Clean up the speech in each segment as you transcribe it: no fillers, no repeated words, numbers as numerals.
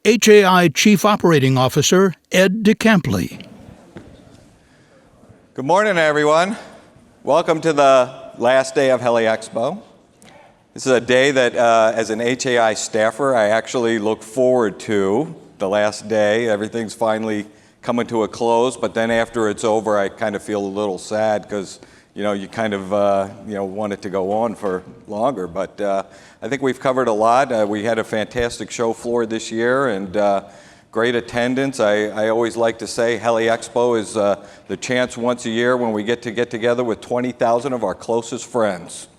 HAI Chief Operating Officer Ed DeCampley. Good morning, everyone. Welcome to the last day of HELI-EXPO. This is a day that, as an HAI staffer, I actually look forward to. The last day, everything's finally coming to a close, but then after it's over, I kind of feel a little sad because, you kind of, want it to go on for longer. But I think we've covered a lot. We had a fantastic show floor this year and great attendance. I always like to say HELI-EXPO is the chance once a year when we get together with 20,000 of our closest friends.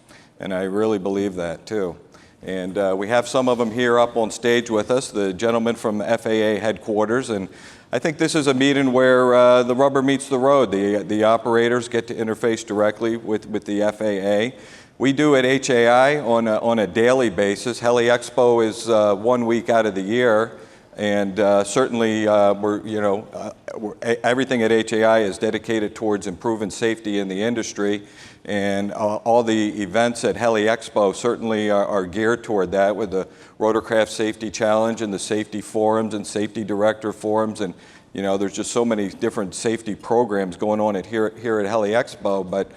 And I really believe that too. And we have some of them here up on stage with us, the gentleman from FAA headquarters. And I think this is a meeting where the rubber meets the road. The operators get to interface directly with the FAA. We do at HAI on a daily basis. HELI-EXPO is 1 week out of the year. And certainly, everything at HAI is dedicated towards improving safety in the industry. And all the events at HELI-EXPO certainly are geared toward that, with the Rotorcraft Safety Challenge and the safety forums and safety director forums. And there's just so many different safety programs going on here at HELI-EXPO. But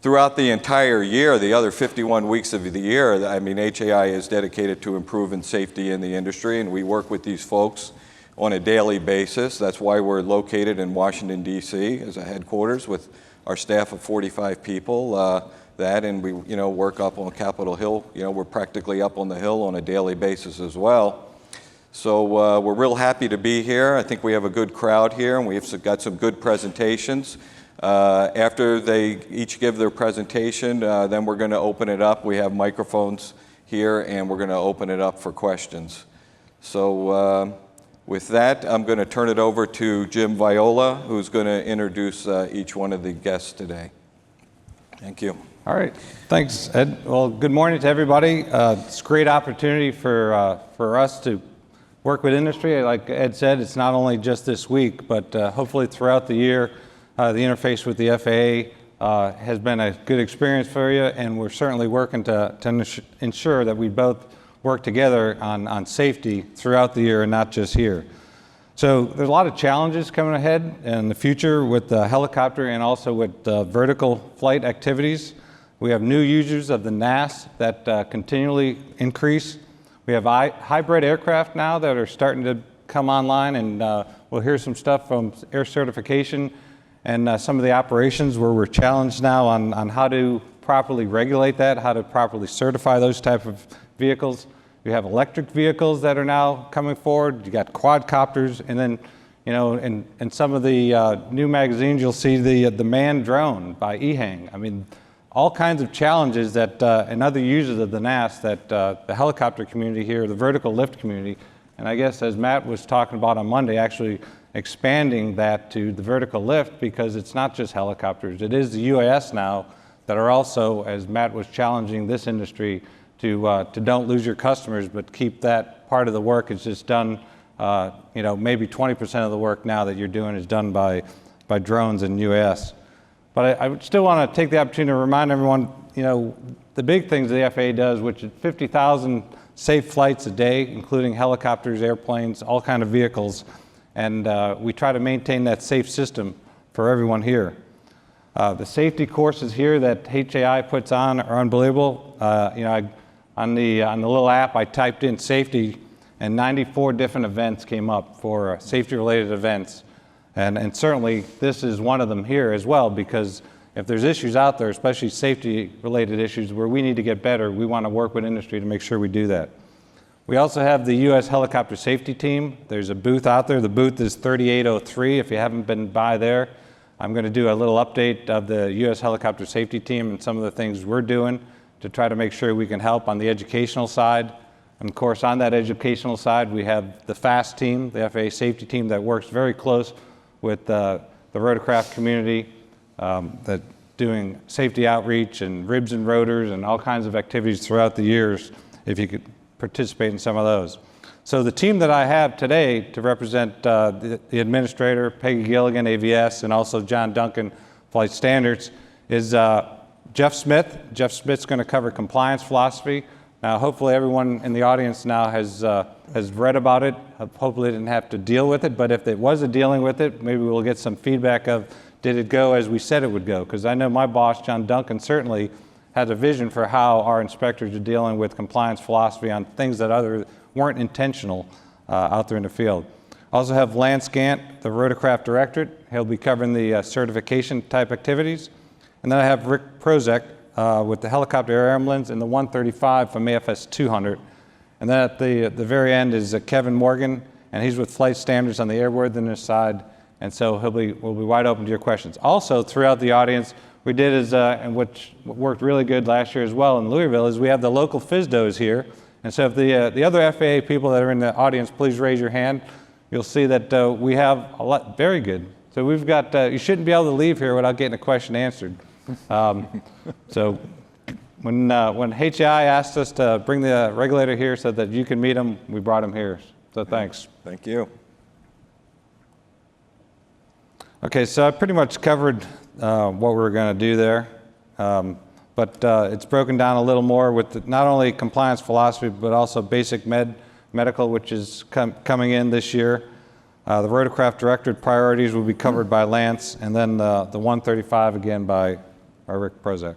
throughout the entire year, the other 51 weeks of the year, I mean, HAI is dedicated to improving safety in the industry, and we work with these folks on a daily basis. That's why we're located in Washington, D.C. as a headquarters with our staff of 45 people. And we work up on Capitol Hill. We're practically up on the Hill on a daily basis as well. So we're real happy to be here. I think we have a good crowd here, and we've got some good presentations. After they each give their presentation, then we're going to open it up. We have microphones here, and we're going to open it up for questions. So with that, I'm going to turn it over to Jim Viola, who's going to introduce each one of the guests today. Thank you. All right. Thanks, Ed. Well, good morning to everybody. It's a great opportunity for us to work with industry. Like Ed said, it's not only just this week, but hopefully throughout the year, the interface with the FAA has been a good experience for you, and we're certainly working to ensure that we both work together on safety throughout the year and not just here. So there's a lot of challenges coming ahead in the future with the helicopter and also with vertical flight activities. We have new users of the NAS that continually increase. We have hybrid aircraft now that are starting to come online, and we'll hear some stuff from air certification and some of the operations where we're challenged now on how to properly regulate that, how to properly certify those type of vehicles. We have electric vehicles that are now coming forward. You got quadcopters, and then, in some of the new magazines, you'll see the manned drone by EHang. I mean, all kinds of challenges that, and other users of the NAS that the helicopter community here, the vertical lift community, and I guess as Matt was talking about on Monday, actually expanding that to the vertical lift, because it's not just helicopters. It is the UAS now that are also, as Matt was challenging this industry, to don't lose your customers, but keep that part of the work is just done, maybe 20% of the work now that you're doing is done by drones and UAS. But I still want to take the opportunity to remind everyone, the big things the FAA does, which is 50,000 safe flights a day, including helicopters, airplanes, all kinds of vehicles. And we try to maintain that safe system for everyone here. The safety courses here that HAI puts on are unbelievable. On the little app, I typed in safety, and 94 different events came up for safety-related events. And certainly, this is one of them here as well, because if there's issues out there, especially safety-related issues where we need to get better, we want to work with industry to make sure we do that. We also have the U.S. Helicopter Safety Team. There's a booth out there. The booth is 3803. If you haven't been by there, I'm going to do a little update of the U.S. Helicopter Safety Team and some of the things we're doing to try to make sure we can help on the educational side. And of course, on that educational side, we have the FAST team, the FAA safety team that works very close with the rotorcraft community, that doing safety outreach and ribs and rotors and all kinds of activities throughout the years, if you could participate in some of those. So the team that I have today to represent the administrator, Peggy Gilligan, AVS, and also John Duncan, Flight Standards, is Jeff Smith. Jeff Smith's going to cover compliance philosophy. Now, hopefully everyone in the audience now has read about it. Hopefully didn't have to deal with it, but if it was a dealing with it, maybe we'll get some feedback of, did it go as we said it would go? Because I know my boss, John Duncan, certainly has a vision for how our inspectors are dealing with compliance philosophy on things that weren't intentional out there in the field. Also have Lance Gant, the Rotorcraft Directorate. He'll be covering the certification type activities. And then I have Rick Prozek with the helicopter air ambulance and the 135 from AFS 200. And then at the very end is Kevin Morgan, and he's with flight standards on the airworthiness side. And so we'll be wide open to your questions. Also, throughout the audience, we did and which worked really good last year as well in Louisville, is we have the local FSDOs here. And so if the other FAA people that are in the audience, please raise your hand. You'll see that we have a lot, very good. So we've got, you shouldn't be able to leave here without getting a question answered. So when HEI asked us to bring the regulator here so that you can meet him, we brought him here. So thanks. Thank you. Okay, so I pretty much covered what we were going to do there. But it's broken down a little more with not only compliance philosophy, but also basic medical, which is coming in this year. The Rotorcraft Directorate priorities will be covered by Lance, and then the 135 again by Rick Prozek.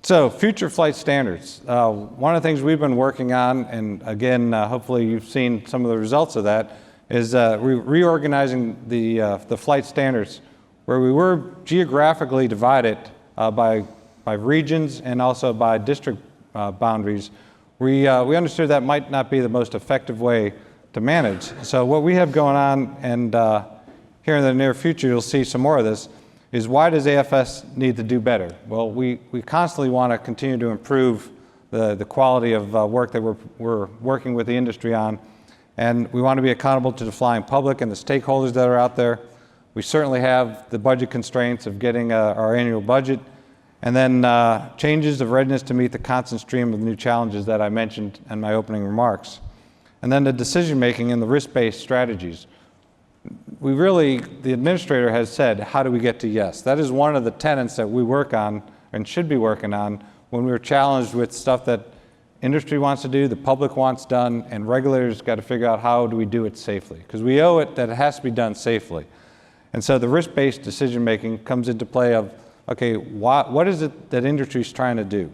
So, future flight standards. One of the things we've been working on, and again, hopefully you've seen some of the results of that, is reorganizing the flight standards, where we were geographically divided by regions and also by district boundaries. We understood that might not be the most effective way to manage. So what we have going on, and here in the near future you'll see some more of this, is why does AFS need to do better? Well, we constantly want to continue to improve the quality of work that we're working with the industry on, and we want to be accountable to the flying public and the stakeholders that are out there. We certainly have the budget constraints of getting our annual budget, and then changes of readiness to meet the constant stream of new challenges that I mentioned in my opening remarks. And then the decision-making and the risk-based strategies. The administrator has said, how do we get to yes? That is one of the tenets that we work on and should be working on when we're challenged with stuff that industry wants to do, the public wants done, and regulators got to figure out how do we do it safely. Because we owe it that it has to be done safely. And so the risk-based decision-making comes into play of, okay, what is it that industry is trying to do?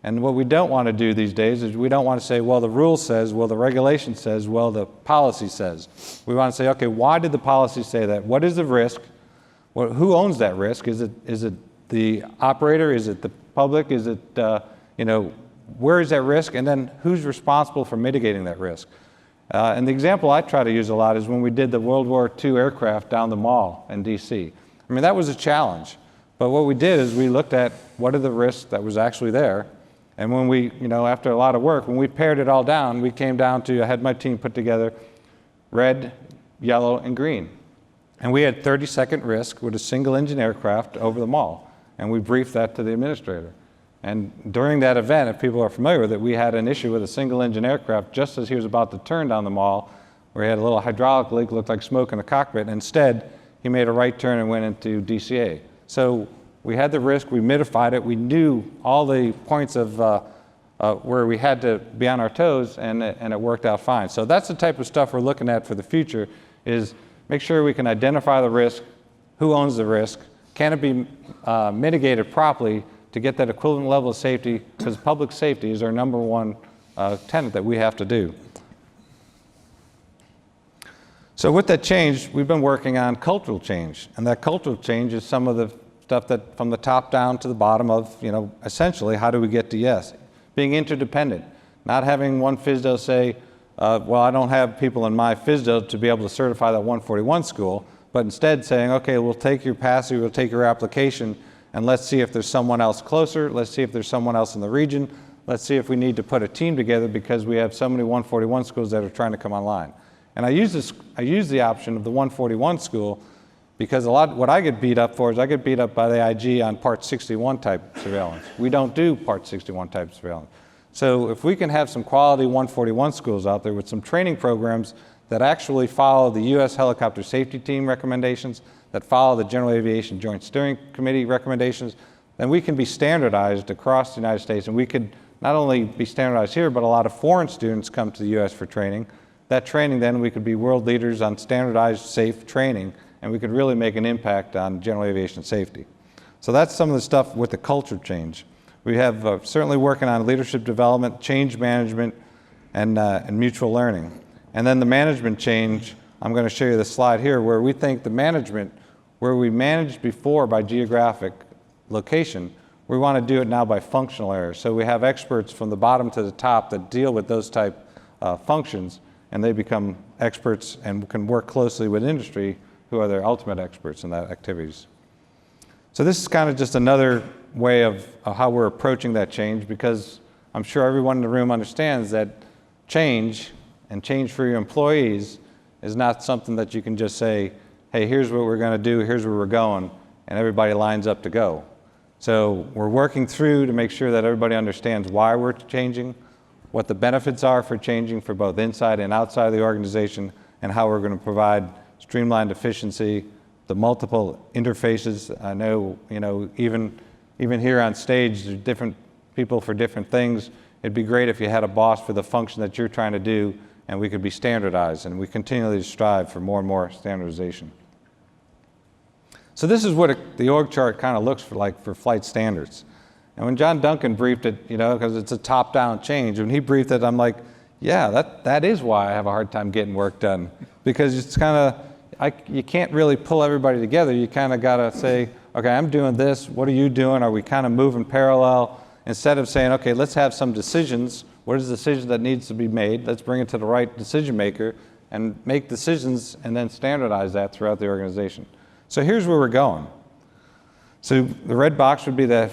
And what we don't want to do these days is we don't want to say, well, the rule says, well, the regulation says, well, the policy says. We want to say, okay, why did the policy say that? What is the risk? Who owns that risk? Is it the operator? Is it the public? Is it, where is that risk? And then who's responsible for mitigating that risk? And the example I try to use a lot is when we did the World War II aircraft down the mall in DC. I mean, that was a challenge. But what we did is we looked at what are the risks that was actually there. And when we, after a lot of work, when we pared it all down, we came down to, I had my team put together red, yellow, and green. And we had 30-second risk with a single engine aircraft over the mall. And we briefed that to the administrator. And during that event, if people are familiar with it, we had an issue with a single engine aircraft just as he was about to turn down the mall, where he had a little hydraulic leak, looked like smoke in the cockpit. And instead, he made a right turn and went into DCA. So we had the risk, we mitified it, we knew all the points of where we had to be on our toes, and it worked out fine. So that's the type of stuff we're looking at for the future, is make sure we can identify the risk, who owns the risk, can it be mitigated properly to get that equivalent level of safety, because public safety is our number one tenet that we have to do. So with that change, we've been working on cultural change, and that cultural change is some of the stuff that from the top down to the bottom of, essentially, how do we get to yes? Being interdependent, not having one FSDO say, well, I don't have people in my FSDO to be able to certify that 141 school, but instead saying, okay, we'll take your passage, we'll take your application, and let's see if there's someone else closer, let's see if there's someone else in the region, let's see if we need to put a team together because we have so many 141 schools that are trying to come online. And I use the option of the 141 school because what I get beat up for is I get beat up by the IG on Part 61 type surveillance. We don't do Part 61 type surveillance. So if we can have some quality 141 schools out there with some training programs that actually follow the U.S. Helicopter Safety Team recommendations, that follow the General Aviation Joint Steering Committee recommendations, then we can be standardized across the United States, and we could not only be standardized here, but a lot of foreign students come to the U.S. for training. That training, then, we could be world leaders on standardized, safe training, and we could really make an impact on general aviation safety. So that's some of the stuff with the culture change. We have certainly working on leadership development, change management, and mutual learning. And then the management change, I'm going to show you the slide here, where we think the management, where we managed before by geographic location, we want to do it now by functional areas. So we have experts from the bottom to the top that deal with those type functions, and they become experts and can work closely with industry, who are their ultimate experts in that activities. So this is kind of just another way of how we're approaching that change, because I'm sure everyone in the room understands that change, and change for your employees, is not something that you can just say, hey, here's what we're going to do, here's where we're going, and everybody lines up to go. So we're working through to make sure that everybody understands why we're changing, what the benefits are for changing for both inside and outside of the organization, and how we're going to provide streamlined efficiency, the multiple interfaces. I know, even here on stage, there's different people for different things. It'd be great if you had a boss for the function that you're trying to do, and we could be standardized, and we continually strive for more and more standardization. So this is what the org chart kind of looks like for flight standards. And when John Duncan briefed it, because it's a top-down change, when he briefed it, I'm like, yeah, that is why I have a hard time getting work done. Because it's kind of, you can't really pull everybody together. You kind of got to say, okay, I'm doing this, what are you doing? Are we kind of moving parallel? Instead of saying, okay, let's have some decisions. What is the decision that needs to be made? Let's bring it to the right decision maker and make decisions and then standardize that throughout the organization. So here's where we're going. So the red box would be the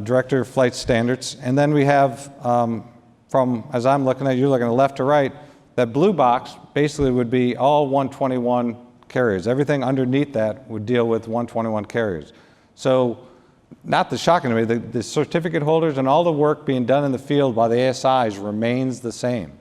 Director of Flight Standards. And then we have, as I'm looking at, you're looking at left to right, that blue box basically would be all 121 carriers. Everything underneath that would deal with 121 carriers. So not the shocking to me, the certificate holders and all the work being done in the field by the ASIs remains the same.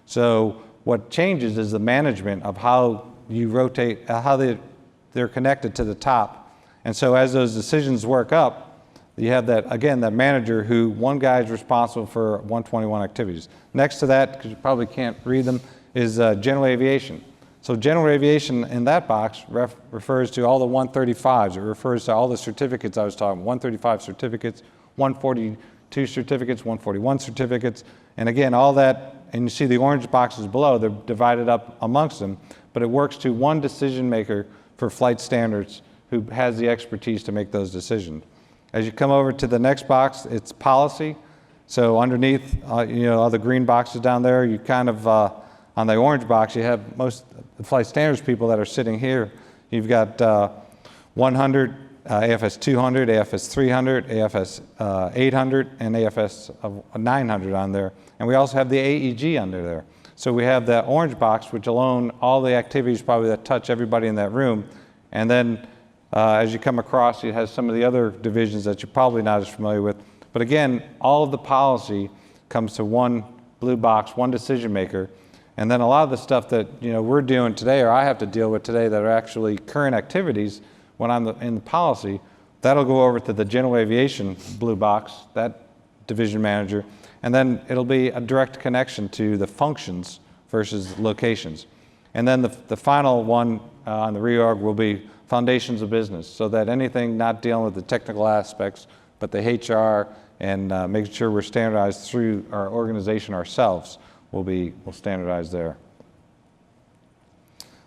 So what changes is the management of how you rotate, how they're connected to the top. And so as those decisions work up, you have that, again, that manager who, one guy is responsible for 121 activities. Next to that, because you probably can't read them, is general aviation. So general aviation in that box refers to all the 135s. It refers to all the certificates I was talking about, 135 certificates, 142 certificates, 141 certificates. And again, all that, and you see the orange boxes below, they're divided up amongst them, but it works to one decision maker for flight standards who has the expertise to make those decisions. As you come over to the next box, it's policy. So underneath, all the green boxes down there, you kind of, on the orange box, you have most the flight standards people that are sitting here. You've got 100, AFS 200, AFS 300, AFS 800, and AFS 900 on there. And we also have the AEG under there. So we have that orange box, which alone, all the activities probably that touch everybody in that room. And then as you come across, it has some of the other divisions that you're probably not as familiar with. But again, all of the policy comes to one blue box, one decision maker. And then a lot of the stuff that we're doing today, or I have to deal with today, that are actually current activities when I'm in the policy, that'll go over to the general aviation blue box, that division manager. And then it'll be a direct connection to the functions versus locations. And then the final one on the reorg will be foundations of business, so that anything not dealing with the technical aspects, but the HR and making sure we're standardized through our organization ourselves will standardize there.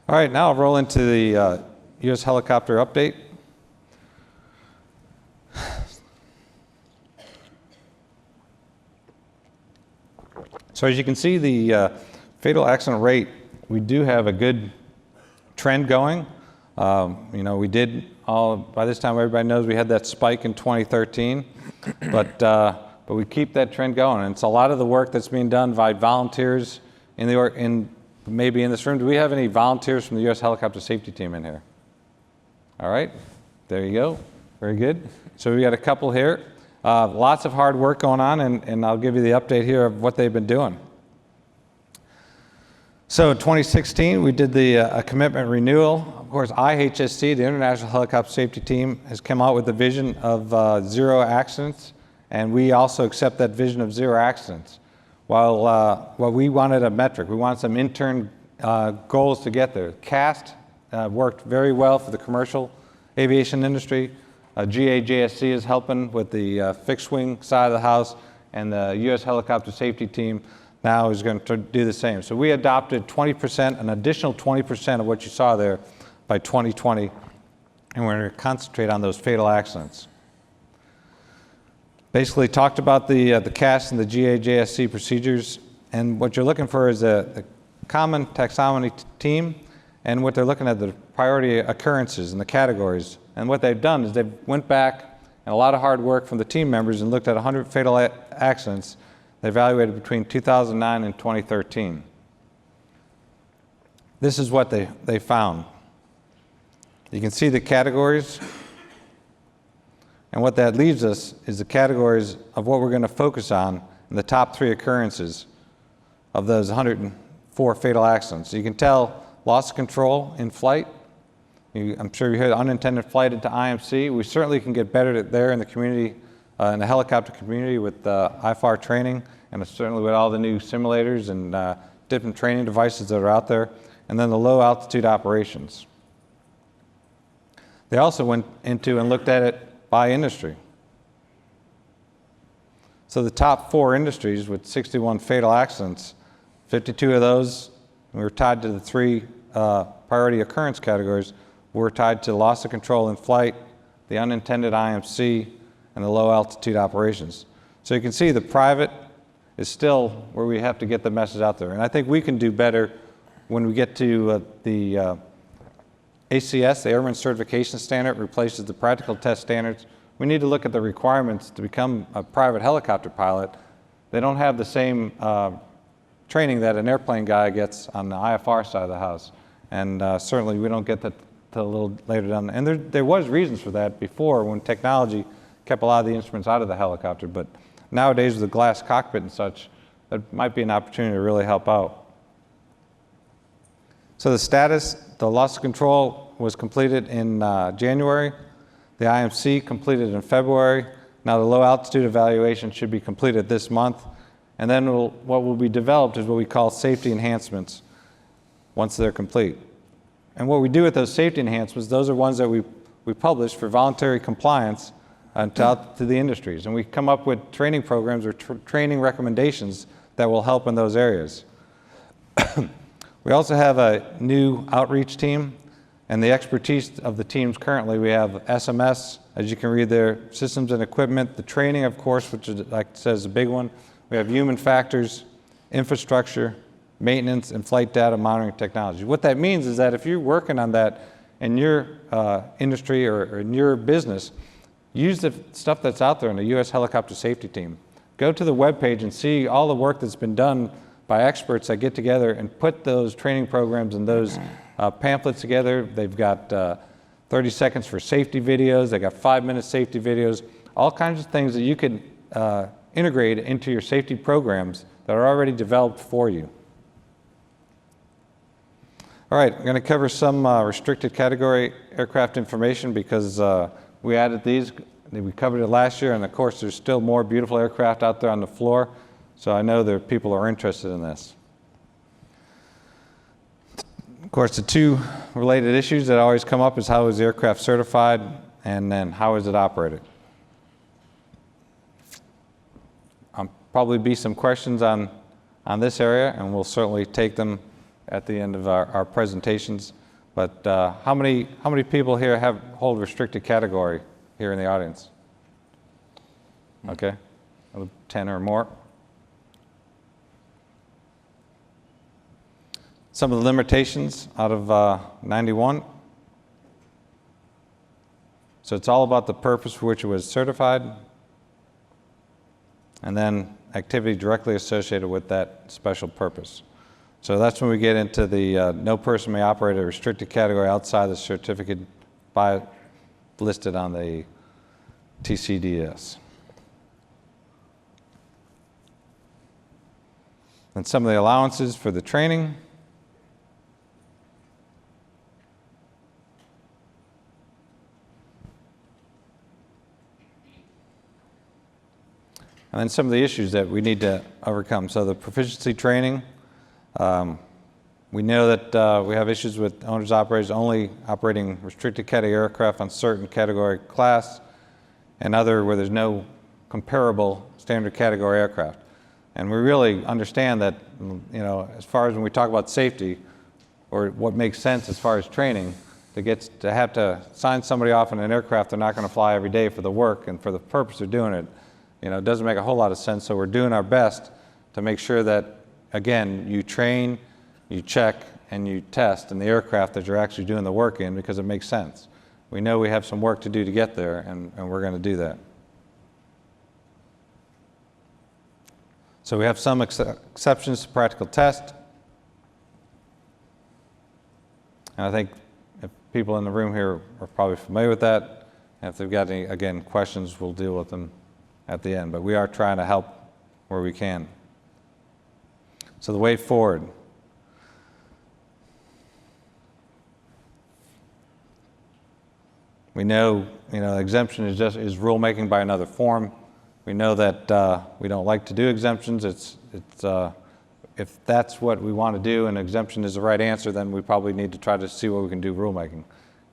All right, now I'll roll into the U.S. helicopter update. So as you can see, the fatal accident rate, we do have a good trend going. We did by this time everybody knows we had that spike in 2013, but we keep that trend going. And it's a lot of the work that's being done by volunteers maybe in this room. Do we have any volunteers from the U.S. Helicopter Safety Team in here? All right, there you go. Very good. So we got a couple here. Lots of hard work going on, and I'll give you the update here of what they've been doing. So in 2016, we did a commitment renewal. Of course, IHST, the International Helicopter Safety Team, has come out with a vision of 0 accidents, and we also accept that vision of 0 accidents. While we wanted a metric, we wanted some intern goals to get there. CAST worked very well for the commercial aviation industry. GAJSC is helping with the fixed wing side of the house, and the U.S. Helicopter Safety Team now is going to do the same. So we adopted 20%, an additional 20% of what you saw there by 2020, and we're going to concentrate on those fatal accidents. Basically talked about the CAST and the GAJSC procedures, and what you're looking for is a common taxonomy team, and what they're looking at the priority occurrences and the categories. And what they've done is they've went back and a lot of hard work from the team members and looked at 100 fatal accidents they evaluated between 2009 and 2013. This is what they found. You can see the categories, and what that leaves us is the categories of what we're going to focus on in the top 3 occurrences of those 104 fatal accidents. You can tell loss of control in flight. I'm sure you heard unintended flight into IMC. We certainly can get better there in the community, in the helicopter community with IFR training, and certainly with all the new simulators and different training devices that are out there, and then the low altitude operations. They also went into and looked at it by industry. So the top 4 industries with 61 fatal accidents, 52 of those were tied to the 3 priority occurrence categories, were tied to loss of control in flight, the unintended IMC, and the low altitude operations. So you can see the private is still where we have to get the message out there. And I think we can do better when we get to the ACS, the Airman Certification Standard, replaces the practical test standards. We need to look at the requirements to become a private helicopter pilot. They don't have the same training that an airplane guy gets on the IFR side of the house. And certainly we don't get that till a little later down. And there was reasons for that before, when technology kept a lot of the instruments out of the helicopter. But nowadays with the glass cockpit and such, that might be an opportunity to really help out. So the status, the loss of control was completed in January. The IMC completed in February. Now the low altitude evaluation should be completed this month. And then what will be developed is what we call safety enhancements once they're complete. And what we do with those safety enhancements, those are ones that we publish for voluntary compliance out to the industries. And we come up with training programs or training recommendations that will help in those areas. We also have a new outreach team, and the expertise of the teams currently, we have SMS, as you can read there, systems and equipment, the training, of course, which is, like I said, is a big one. We have human factors, infrastructure, maintenance, and flight data monitoring technology. What that means is that if you're working on that in your industry or in your business, use the stuff that's out there in the U.S. Helicopter Safety Team. Go to the webpage and see all the work that's been done by experts that get together and put those training programs and those pamphlets together. They've got 30 seconds for safety videos. They got 5-minute safety videos, all kinds of things that you can integrate into your safety programs that are already developed for you. All right, I'm going to cover some restricted category aircraft information because we added these. We covered it last year, and of course there's still more beautiful aircraft out there on the floor, so I know there are people who are interested in this. Of course, the 2 related issues that always come up is how is the aircraft certified, and then how is it operated. Probably be some questions on this area, and we'll certainly take them at the end of our presentations. But how many people here hold restricted category here in the audience? Okay, 10 or more. Some of the limitations out of 91. So it's all about the purpose for which it was certified, and then activity directly associated with that special purpose. So that's when we get into the no person may operate a restricted category outside the certificate listed on the TCDS. And some of the allowances for the training. and then some of the issues that we need to overcome. So the proficiency training, we know that we have issues with owners operators only operating restricted category aircraft on certain category class and other where there's no comparable standard category aircraft. And we really understand that, as far as when we talk about safety or what makes sense as far as training, to have to sign somebody off in an aircraft they're not going to fly every day for the work and for the purpose of doing it, it doesn't make a whole lot of sense. So we're doing our best to make sure that, again, you train, you check, and you test in the aircraft that you're actually doing the work in, because it makes sense. We know we have some work to do to get there, and we're going to do that. So we have some exceptions to practical test. And I think if people in the room here are probably familiar with that, and if they've got any, again, questions, we'll deal with them at the end. But we are trying to help where we can. So the way forward. We know, exemption is rulemaking by another form. We know that we don't like to do exemptions. If that's what we want to do and exemption is the right answer, then we probably need to try to see what we can do rulemaking.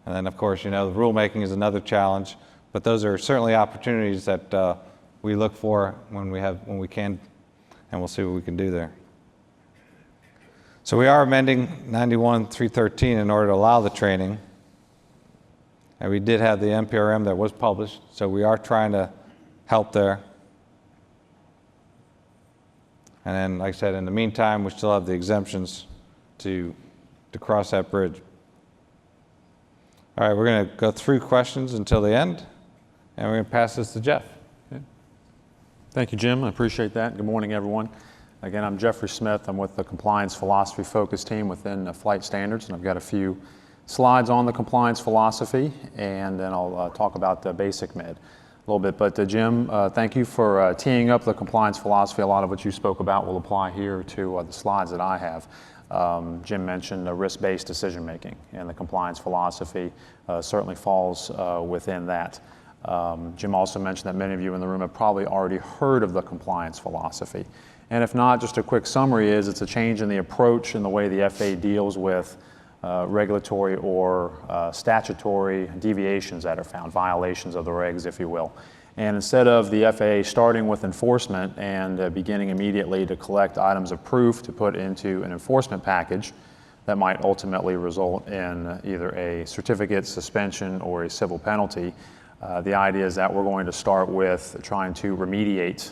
And then, of course, the rulemaking is another challenge. But those are certainly opportunities that we look for when we can, and we'll see what we can do there. So we are amending 91-313 in order to allow the training. And we did have the NPRM that was published, so we are trying to help there. And then, like I said, in the meantime, we still have the exemptions to cross that bridge. All right, we're going to go through questions until the end, and we're going to pass this to Jeff. Okay. Thank you, Jim. I appreciate that. Good morning, everyone. Again, I'm Jeffrey Smith. I'm with the Compliance Philosophy Focus team within Flight Standards, and I've got a few slides on the compliance philosophy, and then I'll talk about the basic med a little bit. But Jim, thank you for teeing up the compliance philosophy. A lot of what you spoke about will apply here to the slides that I have. Jim mentioned risk-based decision making, and the compliance philosophy certainly falls within that. Jim also mentioned that many of you in the room have probably already heard of the compliance philosophy. And if not, just a quick summary is it's a change in the approach in the way the FAA deals with regulatory or statutory deviations that are found, violations of the regs, if you will. And instead of the FAA starting with enforcement and beginning immediately to collect items of proof to put into an enforcement package that might ultimately result in either a certificate, suspension, or a civil penalty, the idea is that we're going to start with trying to remediate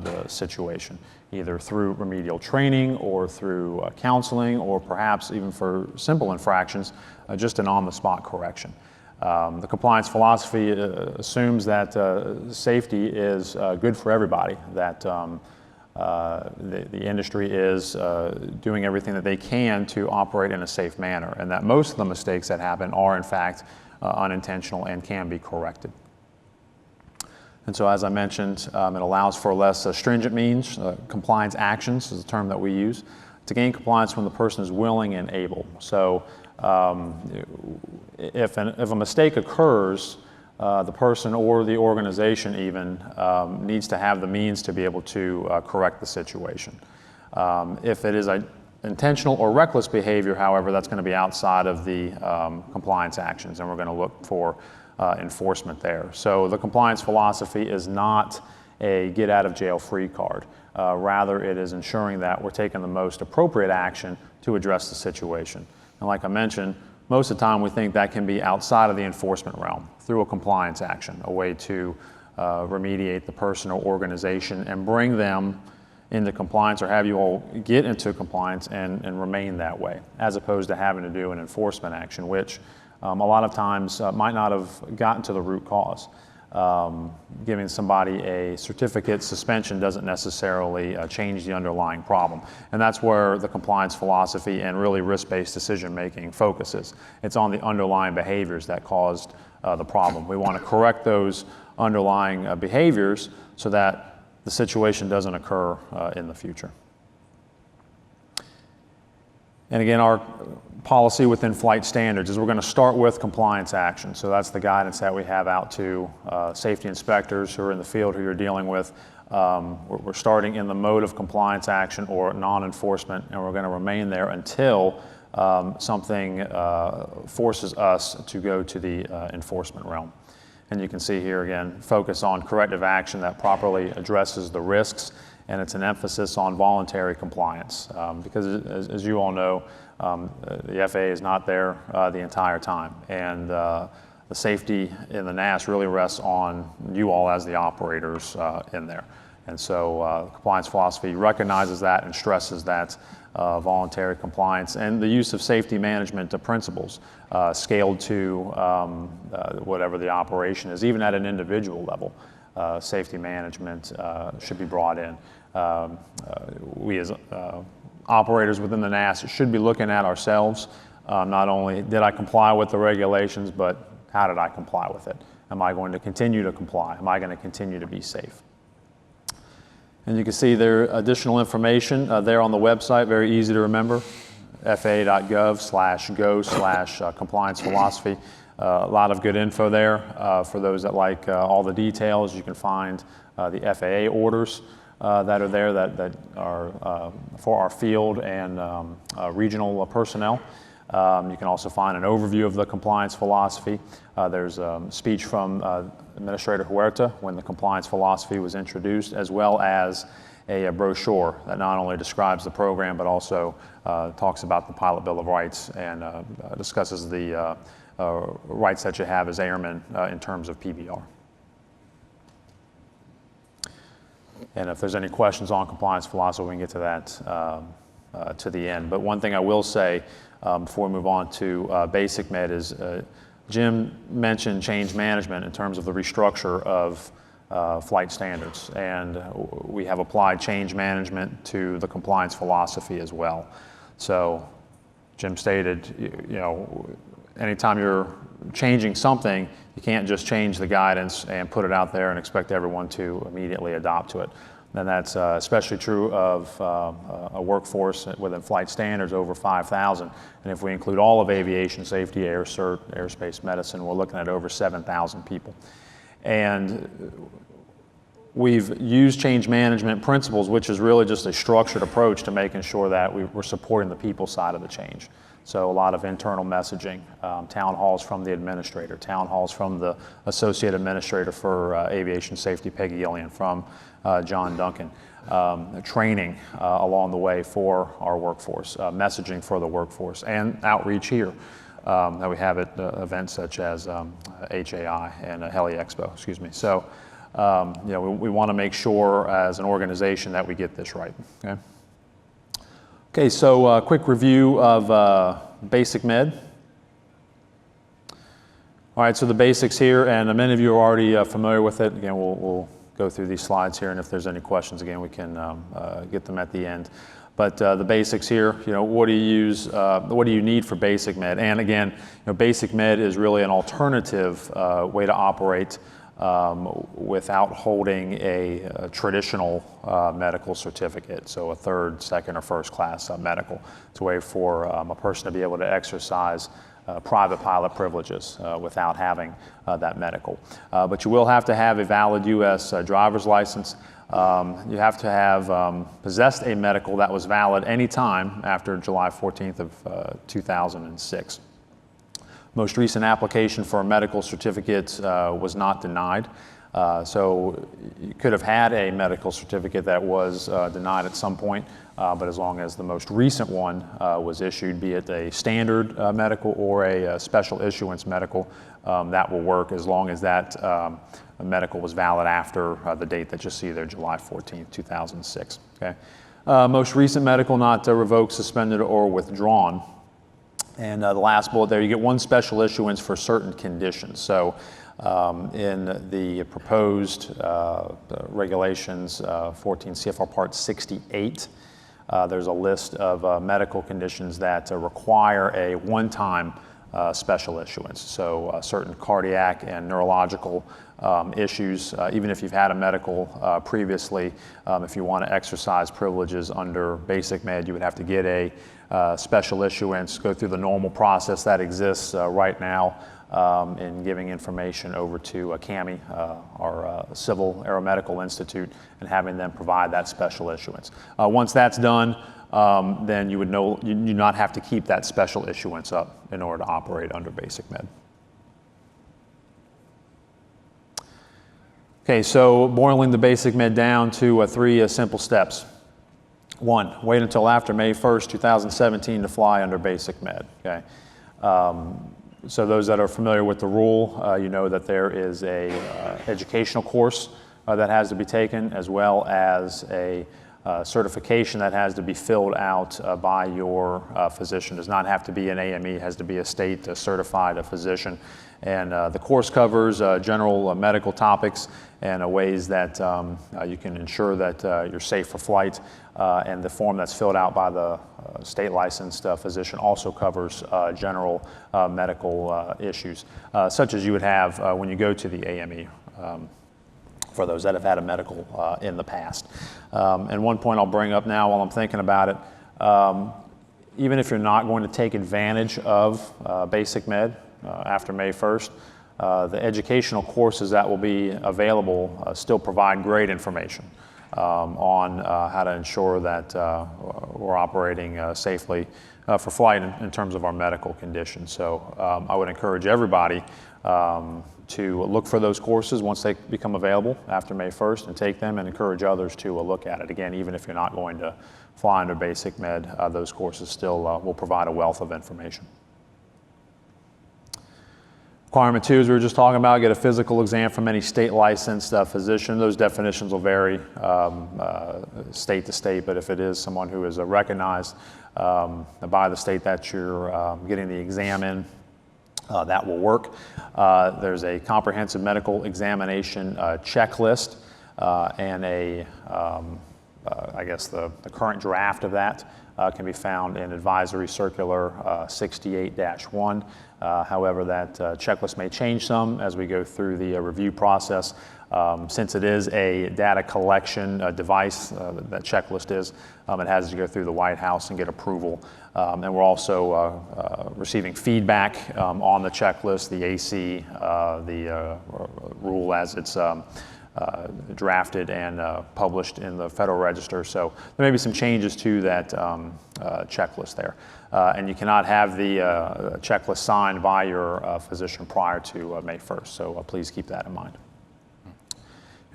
the situation, either through remedial training or through counseling, or perhaps even for simple infractions, just an on-the-spot correction. The compliance philosophy assumes that safety is good for everybody, that the industry is doing everything that they can to operate in a safe manner, and that most of the mistakes that happen are in fact unintentional and can be corrected. And so, as I mentioned, it allows for less stringent means. Compliance actions is the term that we use to gain compliance when the person is willing and able. So if a mistake occurs, the person or the organization even needs to have the means to be able to correct the situation. If it is intentional or reckless behavior, however, that's going to be outside of the compliance actions, and we're going to look for enforcement there. So the compliance philosophy is not a get-out-of-jail-free card. Rather, it is ensuring that we're taking the most appropriate action to address the situation. And like I mentioned, most of the time we think that can be outside of the enforcement realm through a compliance action, a way to remediate the person or organization and bring them into compliance, or have you all get into compliance and remain that way, as opposed to having to do an enforcement action, which a lot of times might not have gotten to the root cause. Giving somebody a certificate suspension doesn't necessarily change the underlying problem. And that's where the compliance philosophy and really risk-based decision-making focuses. It's on the underlying behaviors that caused the problem. We want to correct those underlying behaviors so that the situation doesn't occur in the future. And again, our policy within flight standards is we're going to start with compliance action. So that's the guidance that we have out to safety inspectors who are in the field, who you're dealing with We're starting in the mode of compliance action or non-enforcement, and we're going to remain there until something forces us to go to the enforcement realm. And you can see here again, focus on corrective action that properly addresses the risks, and it's an emphasis on voluntary compliance. Because as you all know, the FAA is not there the entire time. And the safety in the NAS really rests on you all as the operators in there. And so compliance philosophy recognizes that and stresses that voluntary compliance and the use of safety management principles scaled to whatever the operation is, even at an individual level. Safety management should be brought in. We as operators within the NAS should be looking at ourselves. Not only did I comply with the regulations, but how did I comply with it? Am I going to continue to comply? Am I going to continue to be safe? And you can see there additional information there on the website, very easy to remember, faa.gov/go/compliance philosophy. A lot of good info there. For those that like all the details, you can find the FAA orders that are there that are for our field and regional personnel. You can also find an overview of the compliance philosophy. There's a speech from Administrator Huerta when the compliance philosophy was introduced, as well as a brochure that not only describes the program, but also talks about the Pilot Bill of Rights and discusses the rights that you have as airmen in terms of PBR. And if there's any questions on compliance philosophy, we can get to that to the end. But one thing I will say before we move on to Basic Med is Jim mentioned change management in terms of the restructure of flight standards, and we have applied change management to the compliance philosophy as well. So Jim stated, you know, anytime you're changing something, you can't just change the guidance and put it out there and expect everyone to immediately adopt to it. And that's especially true of a workforce within flight standards over 5,000. And if we include all of aviation safety, air cert, airspace medicine, we're looking at over 7,000 people. And we've used change management principles, which is really just a structured approach to making sure that we're supporting the people side of the change. So a lot of internal messaging, town halls from the administrator, town halls from the associate administrator for aviation safety, Peggy Gillian, from John Duncan, training along the way for our workforce, messaging for the workforce, and outreach here that we have at events such as HAI and HELI-EXPO, excuse me. So, you know, we want to make sure as an organization that we get this right. Okay. Okay, so quick review of Basic Med. All right, so the basics here, and many of you are already familiar with it. Again, we'll go through these slides here, and if there's any questions, again, we can get them at the end. But the basics here, you know, what do you use, what do you need for Basic Med? And again, you know, Basic Med is really an alternative way to operate without holding a traditional medical certificate, so a third, second, or first class medical. It's a way for a person to be able to exercise private pilot privileges without having that medical. But you will have to have a valid U.S. driver's license. You have to have possessed a medical that was valid any time after July 14th of 2006. Most recent application for a medical certificate was not denied. So you could have had a medical certificate that was denied at some point, but as long as the most recent one was issued, be it a standard medical or a special issuance medical, that will work as long as that medical was valid after the date that you see there, July 14th, 2006. Okay? Most recent medical not revoked, suspended, or withdrawn. And the last bullet there, you get one special issuance for certain conditions. So in the proposed regulations, 14 CFR Part 68, there's a list of medical conditions that require a one-time special issuance. So certain cardiac and neurological issues, even if you've had a medical previously, if you want to exercise privileges under Basic Med, you would have to get a special issuance, go through the normal process that exists right now in giving information over to CAMI, our Civil Aeromedical Institute, and having them provide that special issuance. Once that's done, then you would not have to keep that special issuance up in order to operate under Basic Med. Okay, so boiling the Basic Med down to 3 simple steps. 1, wait until after May 1st, 2017 to fly under Basic Med. Okay. So those that are familiar with the rule, you know that there is a educational course that has to be taken, as well as a certification that has to be filled out by your physician. It does not have to be an AME, it has to be a state certified physician. And the course covers general medical topics and ways that you can ensure that you're safe for flight. And the form that's filled out by the state licensed physician also covers general medical issues, such as you would have when you go to the AME. For those that have had a medical in the past. And one point I'll bring up now while I'm thinking about it, even if you're not going to take advantage of Basic Med after May 1st, the educational courses that will be available still provide great information on how to ensure that we're operating safely for flight in terms of our medical condition. So I would encourage everybody to look for those courses once they become available after May 1st and take them, and encourage others to look at it. Again, even if you're not going to fly under Basic Med, those courses still will provide a wealth of information. Requirement 2, as we were just talking about, get a physical exam from any state licensed physician. Those definitions will vary state to state, but if it is someone who is recognized by the state that you're getting the exam in, that will work. There's a comprehensive medical examination checklist and I guess the current draft of that can be found in Advisory Circular 68-1. However, that checklist may change some as we go through the review process. Since it is a data collection device, that checklist is, it has to go through the White House and get approval. And we're also receiving feedback on the checklist, the AC, the rule as it's drafted and published in the Federal Register. So there may be some changes to that checklist there. And you cannot have the checklist signed by your physician prior to May 1st. So please keep that in mind.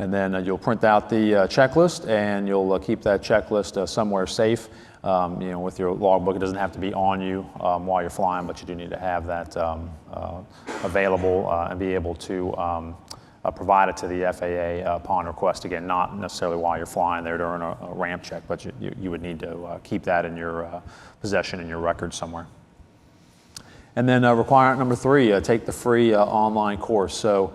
And then you'll print out the checklist, and you'll keep that checklist somewhere safe. With your logbook. It doesn't have to be on you while you're flying, but you do need to have that available and be able to provide it to the FAA upon request. Again, not necessarily while you're flying there during a ramp check, but you would need to keep that in your possession in your record somewhere. And then requirement number 3, take the free online course. So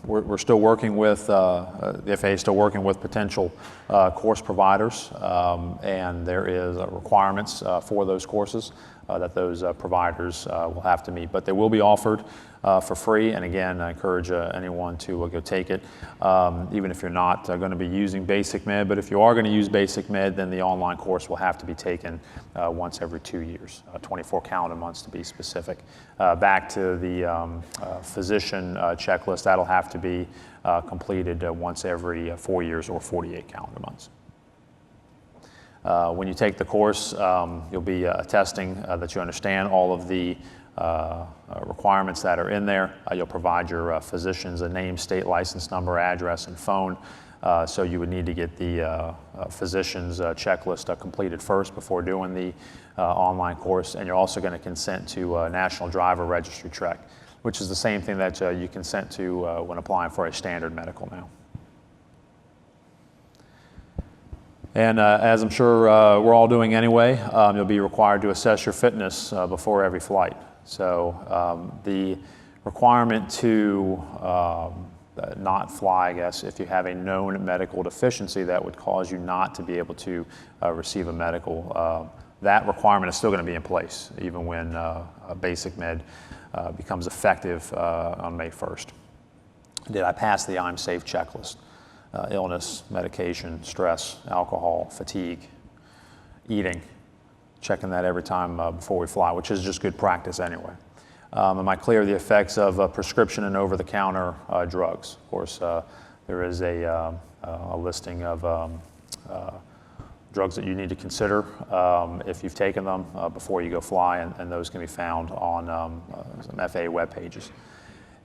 we're still working with, the FAA is still working with potential course providers, and there is requirements for those courses that those providers will have to meet. But they will be offered for free, and again, I encourage anyone to go take it, even if you're not going to be using Basic Med. But if you are going to use Basic Med, then the online course will have to be taken once every 2 years, 24 calendar months to be specific. Back to the physician checklist, that'll have to be completed once every 4 years or 48 calendar months. When you take the course, you'll be attesting that you understand all of the requirements that are in there. You'll provide your physician's name, state license number, address, and phone. So you would need to get the physician's checklist completed first before doing the online course. And you're also going to consent to a National Driver Registry check, which is the same thing that you consent to when applying for a standard medical now. And as I'm sure we're all doing anyway, you'll be required to assess your fitness before every flight. So the requirement to not fly, I guess, if you have a known medical deficiency that would cause you not to be able to receive a medical, that requirement is still going to be in place even when Basic Med becomes effective on May 1st. Did I pass the I'm Safe checklist? Illness, medication, stress, alcohol, fatigue, eating, checking that every time before we fly, which is just good practice anyway. Am I clear of the effects of prescription and over-the-counter drugs? Of course, there is a listing of drugs that you need to consider if you've taken them before you go fly, and those can be found on some FAA web pages.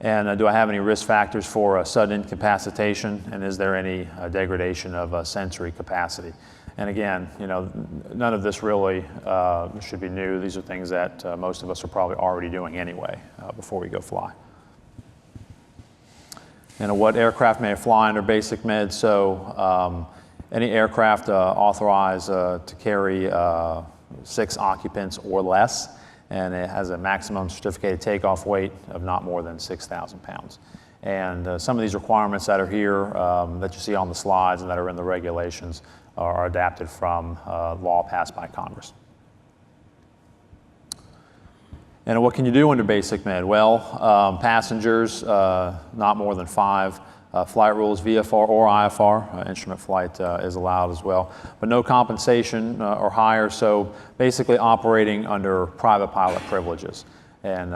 And do I have any risk factors for sudden incapacitation, and is there any degradation of sensory capacity? And again, you know, none of this really should be new. These are things that most of us are probably already doing anyway before we go fly. And what aircraft may fly under basic med? So any aircraft authorized to carry 6 occupants or less, and it has a maximum certificated takeoff weight of not more than 6,000 pounds. And some of these requirements that are here that you see on the slides and that are in the regulations are adapted from law passed by Congress. And what can you do under basic med? Well, passengers, not more than 5. Flight rules, VFR or IFR, instrument flight is allowed as well, but no compensation or higher, so basically operating under private pilot privileges. And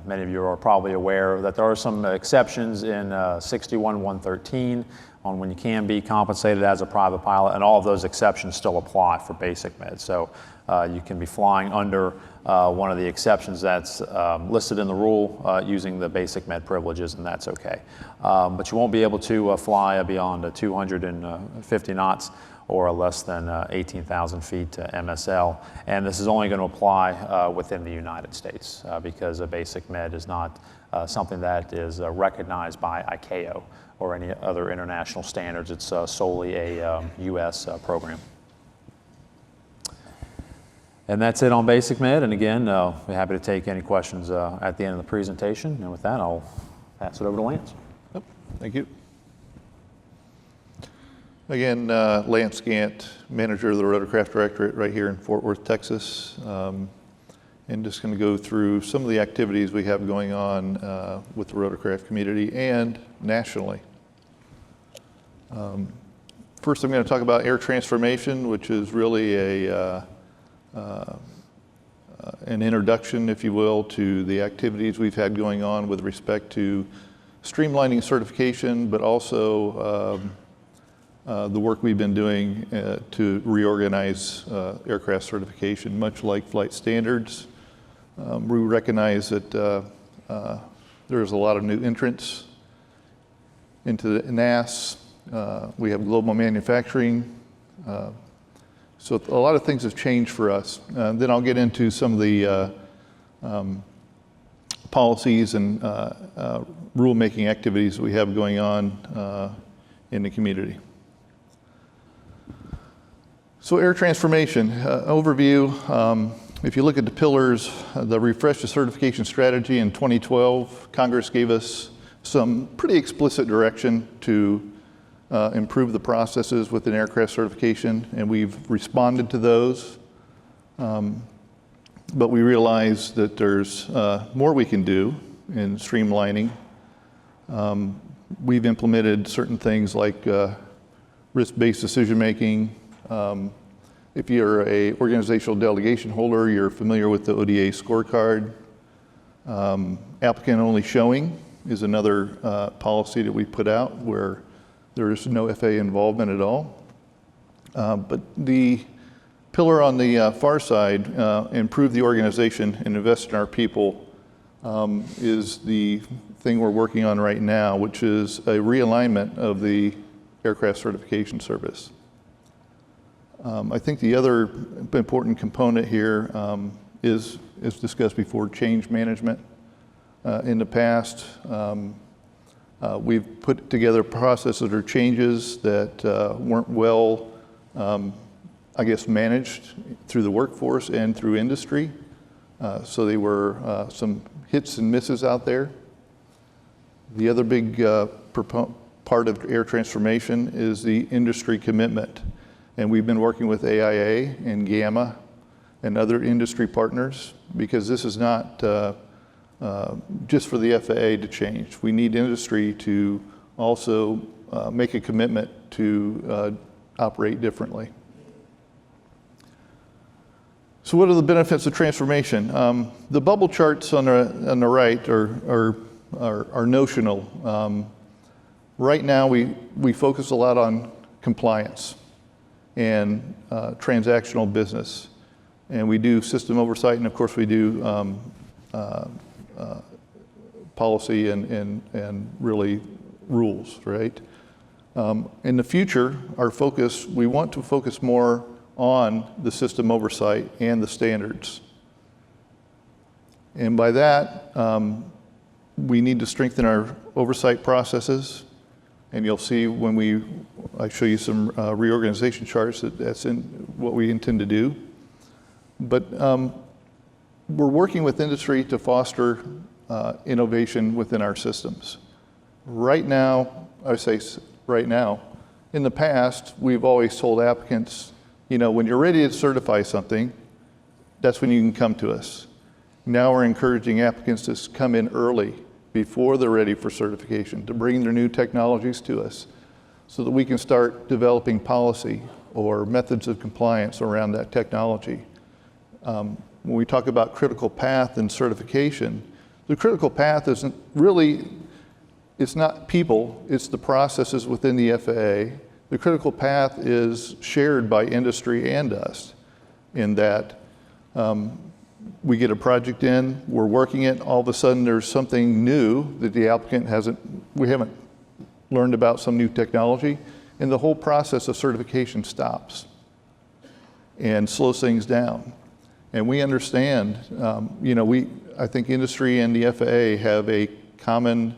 many of you are probably aware that there are some exceptions in 61-113 on when you can be compensated as a private pilot, and all of those exceptions still apply for basic med. So you can be flying under one of the exceptions that's listed in the rule using the basic med privileges, and that's okay. But you won't be able to fly beyond 250 knots or less than 18,000 feet to MSL, and this is only going to apply within the United States because a basic med is not something that is recognized by ICAO or any other international standards. It's solely a U.S. program. And that's it on basic med. And again, we're happy to take any questions at the end of the presentation. And with that, I'll pass it over to Lance. Yep. Thank you. Again, Lance Gant, manager of the Rotorcraft Directorate right here in Fort Worth, Texas. And just going to go through some of the activities we have going on with the rotorcraft community and nationally. First, I'm going to talk about air transformation, which is really an introduction, if you will, to the activities we've had going on with respect to streamlining certification, but also the work we've been doing to reorganize aircraft certification, much like flight standards. We recognize that there's a lot of new entrants into the NAS. We have global manufacturing. So a lot of things have changed for us. Then I'll get into some of the policies and rulemaking activities we have going on in the community. So air transformation, overview. If you look at the pillars, the Refresh the Certification Strategy in 2012, Congress gave us some pretty explicit direction to improve the processes within aircraft certification, and we've responded to those. But we realize that there's more we can do in streamlining. We've implemented certain things like risk-based decision-making. If you're a organizational delegation holder, you're familiar with the ODA scorecard. Applicant-only showing is another policy that we put out where there is no FAA involvement at all. But the pillar on the far side, improve the organization and invest in our people, is the thing we're working on right now, which is a realignment of the aircraft certification service. I think the other important component here is, as discussed before, change management. In the past, we've put together processes or changes that weren't well, I guess, managed through the workforce and through industry. So they were some hits and misses out there. The other big part of air transformation is the industry commitment. And we've been working with AIA and GAMA and other industry partners because this is not just for the FAA to change. We need industry to also make a commitment to operate differently. So what are the benefits of transformation? The bubble charts on the right are notional. Right now we focus a lot on compliance and transactional business. And we do system oversight, and of course we do policy and really rules, right? In the future, we want to focus more on the system oversight and the standards. And by that, we need to strengthen our oversight processes. And you'll see when I show you some reorganization charts that's in what we intend to do. But we're working with industry to foster innovation within our systems. Right now, I say right now, in the past, we've always told applicants, you know, when you're ready to certify something, that's when you can come to us. Now we're encouraging applicants to come in early, before they're ready for certification, to bring their new technologies to us so that we can start developing policy or methods of compliance around that technology. When we talk about critical path and certification, the critical path isn't really, it's not people, it's the processes within the FAA. The critical path is shared by industry and us in that we get a project in, we're working it, all of a sudden there's something new that the applicant we haven't learned about some new technology, and the whole process of certification stops and slows things down. And we understand, you know, I think industry and the FAA have a common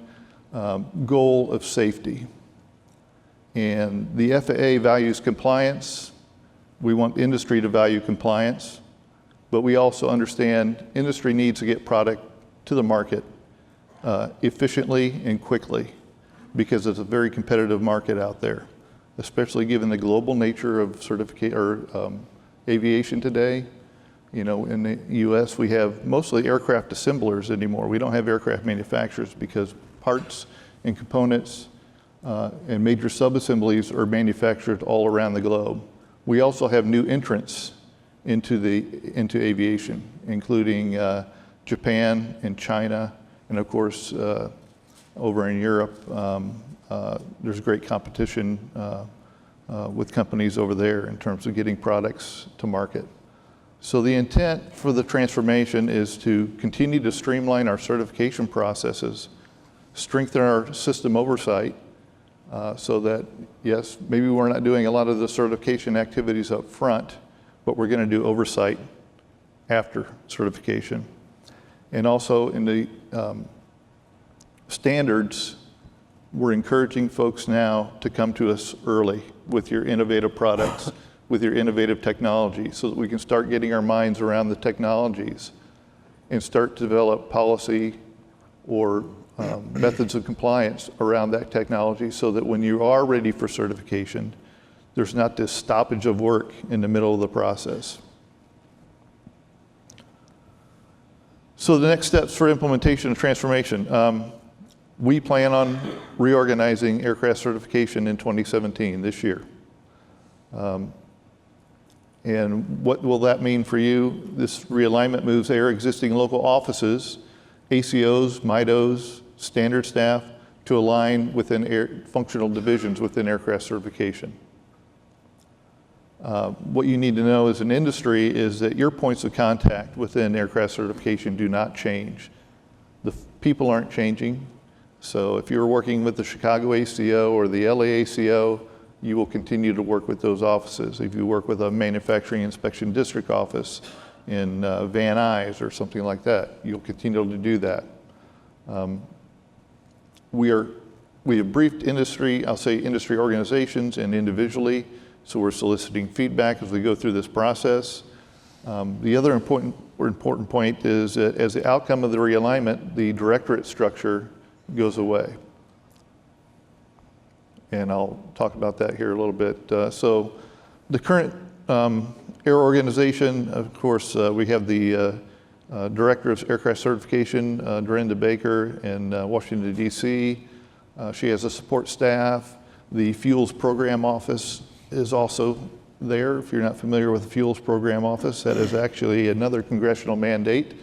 goal of safety. And the FAA values compliance. We want industry to value compliance. But we also understand industry needs to get product to the market efficiently and quickly because it's a very competitive market out there, especially given the global nature of aviation today. You know, in the US, we have mostly aircraft assemblers anymore. We don't have aircraft manufacturers because parts and components and major sub-assemblies are manufactured all around the globe. We also have new entrants into aviation, including Japan and China, and of course over in Europe there's great competition with companies over there in terms of getting products to market. So the intent for the transformation is to continue to streamline our certification processes, strengthen our system oversight so that, yes, maybe we're not doing a lot of the certification activities up front, but we're going to do oversight after certification. And also in the standards, we're encouraging folks now to come to us early with your innovative products, with your innovative technology, so that we can start getting our minds around the technologies and start to develop policy or methods of compliance around that technology so that when you are ready for certification, there's not this stoppage of work in the middle of the process. So the next steps for implementation and transformation. We plan on reorganizing aircraft certification in 2017, this year. And what will that mean for you? This realignment moves our existing local offices, ACOs, MIDOs, standard staff, to align within functional divisions within aircraft certification. What you need to know as an industry is that your points of contact within aircraft certification do not change. The people aren't changing. So if you're working with the Chicago ACO or the LA ACO, you will continue to work with those offices. If you work with a manufacturing inspection district office in Van Nuys or something like that, you'll continue to do that. We have briefed industry, I'll say industry organizations and individually, so we're soliciting feedback as we go through this process. The other important point is that as the outcome of the realignment, the directorate structure goes away. And I'll talk about that here a little bit. So the current air organization, of course, we have the Director of Aircraft Certification, Dorinda Baker in Washington, D.C. She has a support staff. The Fuels Program Office is also there. If you're not familiar with the Fuels Program Office, that is actually another congressional mandate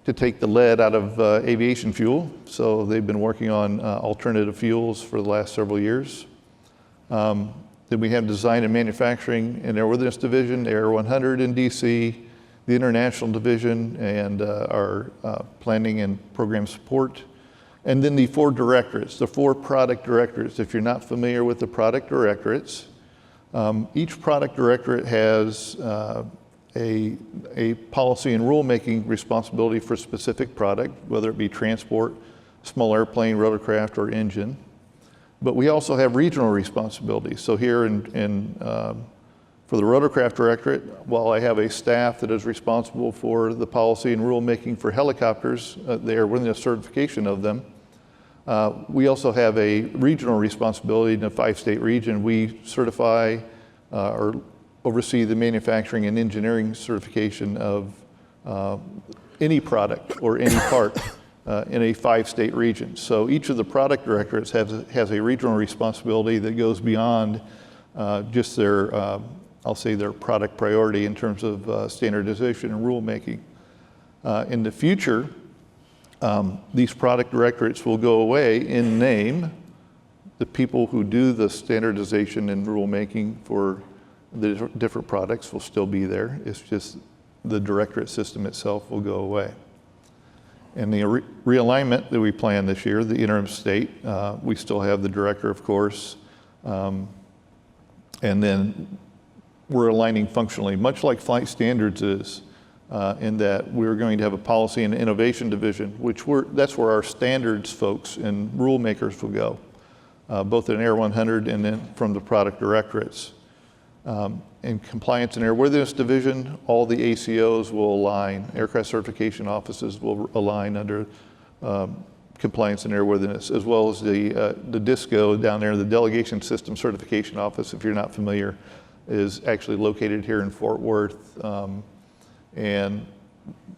to take the lead out of aviation fuel. So they've been working on alternative fuels for the last several years. Then we have Design and Manufacturing and Airworthiness Division, Air 100 in DC, the International Division, and our Planning and Program Support. And then the 4 directorates, the 4 product directorates. If you're not familiar with the product directorates, each product directorate has a policy and rulemaking responsibility for a specific product, whether it be transport, small airplane, rotorcraft, or engine. But we also have regional responsibilities. So here for the rotorcraft directorate, while I have a staff that is responsible for the policy and rulemaking for helicopters, the airworthiness certification of them, we also have a regional responsibility in a 5-state region. We certify or oversee the manufacturing and engineering certification of any product or any part in a 5-state region. So each of the product directorates has a regional responsibility that goes beyond just their, I'll say their product priority in terms of standardization and rulemaking. In the future, these product directorates will go away in name. The people who do the standardization and rulemaking for the different products will still be there. It's just the directorate system itself will go away. And the realignment that we plan this year, the interim state, we still have the director, of course, and then we're aligning functionally, much like flight standards is, in that we're going to have a policy and innovation division, that's where our standards folks and rule makers will go, both in Air 100 and then from the product directorates. In Compliance and Airworthiness Division, all the ACOs will align. Aircraft certification offices will align under Compliance and Airworthiness, as well as the DISCO down there, the Delegation System Certification Office, if you're not familiar, is actually located here in Fort Worth. And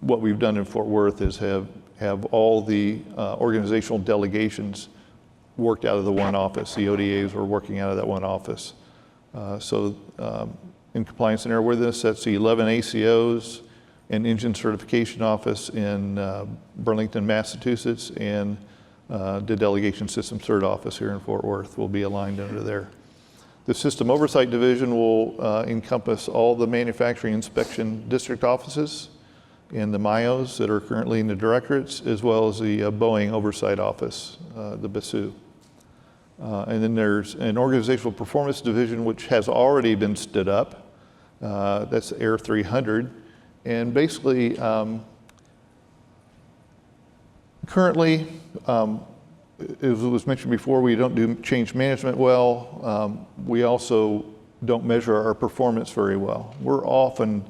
what we've done in Fort Worth is have all the organizational delegations worked out of the one office. The ODAs were working out of that one office. In Compliance and Airworthiness, that's the 11 ACOs and Engine Certification Office in Burlington, Massachusetts, and the Delegation System Cert Office here in Fort Worth will be aligned under there. The System Oversight Division will encompass all the manufacturing inspection district offices and the MIOs that are currently in the directorates, as well as the Boeing Oversight Office, the BASU. And then there's an Organizational Performance Division, which has already been stood up. That's Air 300. And basically, currently, as was mentioned before, we don't do change management well. We also don't measure our performance very well. We're often,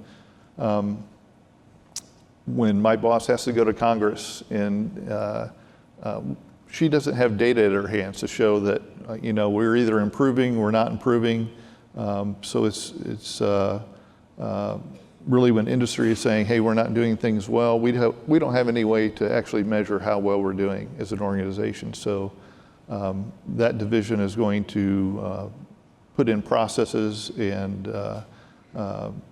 when my boss has to go to Congress and she doesn't have data at her hands to show that, we're either improving, we're not improving. So it's really when industry is saying, hey, we're not doing things well, we don't have any way to actually measure how well we're doing as an organization. So that division is going to put in processes and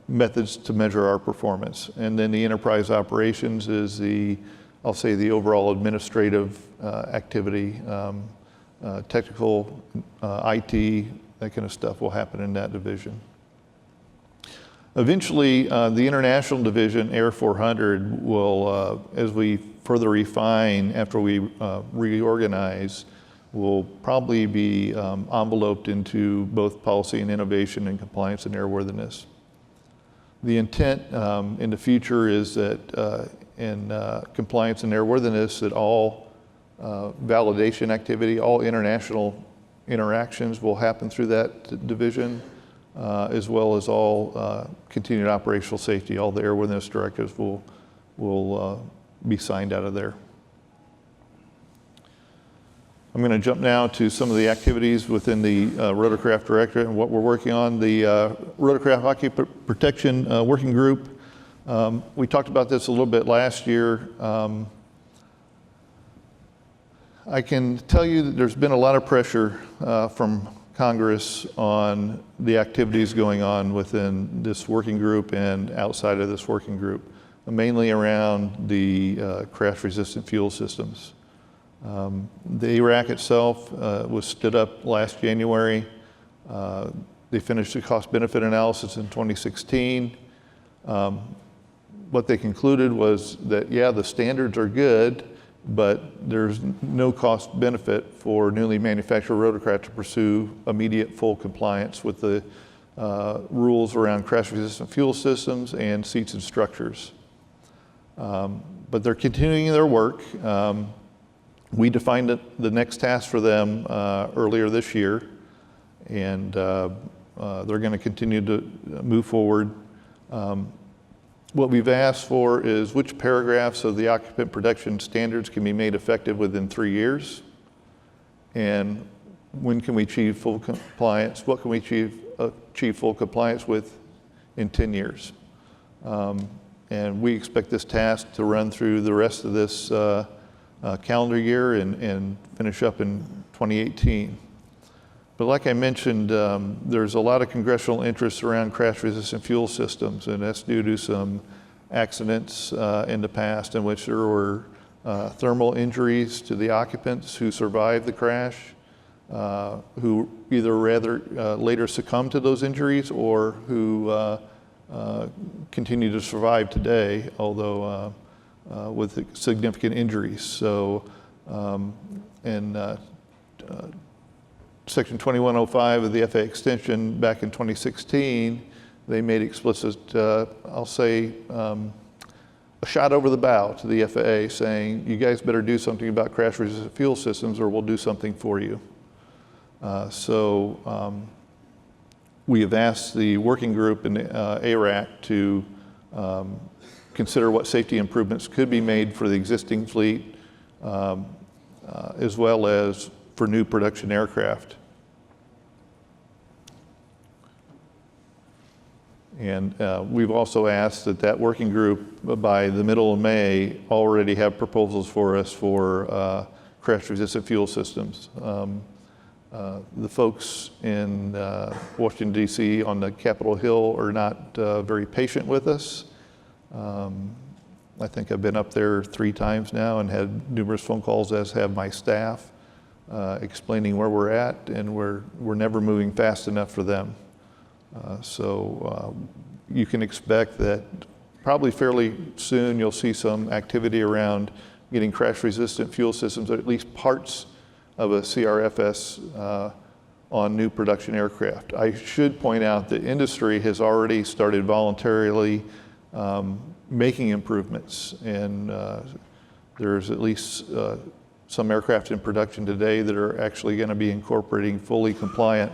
methods to measure our performance. And then the enterprise operations is I'll say the overall administrative activity, technical, IT, that kind of stuff will happen in that division. Eventually, the international division, Air 400, will, as we further refine after we reorganize, will probably be enveloped into both policy and innovation and compliance and airworthiness. The intent in the future is that in compliance and airworthiness, that all validation activity, all international interactions will happen through that division, as well as all continued operational safety. All the airworthiness directives will be signed out of there. I'm going to jump now to some of the activities within the Rotorcraft Directorate and what we're working on. The Rotorcraft Occupant Protection Working Group, we talked about this a little bit last year. I can tell you that there's been a lot of pressure from Congress on the activities going on within this working group and outside of this working group, mainly around the crash-resistant fuel systems. The ARAC itself was stood up last January. They finished the cost-benefit analysis in 2016. What they concluded was that, yeah, the standards are good, but there's no cost benefit for newly manufactured rotorcraft to pursue immediate full compliance with the rules around crash-resistant fuel systems and seats and structures. But they're continuing their work. We defined the next task for them earlier this year, and they're going to continue to move forward. What we've asked for is which paragraphs of the occupant protection standards can be made effective within 3 years, and when can we achieve full compliance? What can we achieve full compliance with in 10 years? And we expect this task to run through the rest of this calendar year and finish up in 2018. But like I mentioned, there's a lot of congressional interest around crash-resistant fuel systems, and that's due to some accidents in the past in which there were thermal injuries to the occupants who survived the crash, who either later succumbed to those injuries or who continue to survive today, although with significant injuries. So, Section 2105 of the FAA extension back in 2016, they made explicit, I'll say, a shot over the bow to the FAA saying, you guys better do something about crash-resistant fuel systems or we'll do something for you. We have asked the working group in the ARAC to consider what safety improvements could be made for the existing fleet, as well as for new production aircraft. And we've also asked that working group by the middle of May already have proposals for us for crash-resistant fuel systems. The folks in Washington, D.C. on the Capitol Hill are not very patient with us. I think I've been up there 3 times now and had numerous phone calls, as have my staff, explaining where we're at, and we're never moving fast enough for them. You can expect that probably fairly soon you'll see some activity around getting crash-resistant fuel systems, or at least parts of a CRFS on new production aircraft. I should point out that industry has already started voluntarily making improvements, and there's at least some aircraft in production today that are actually going to be incorporating fully compliant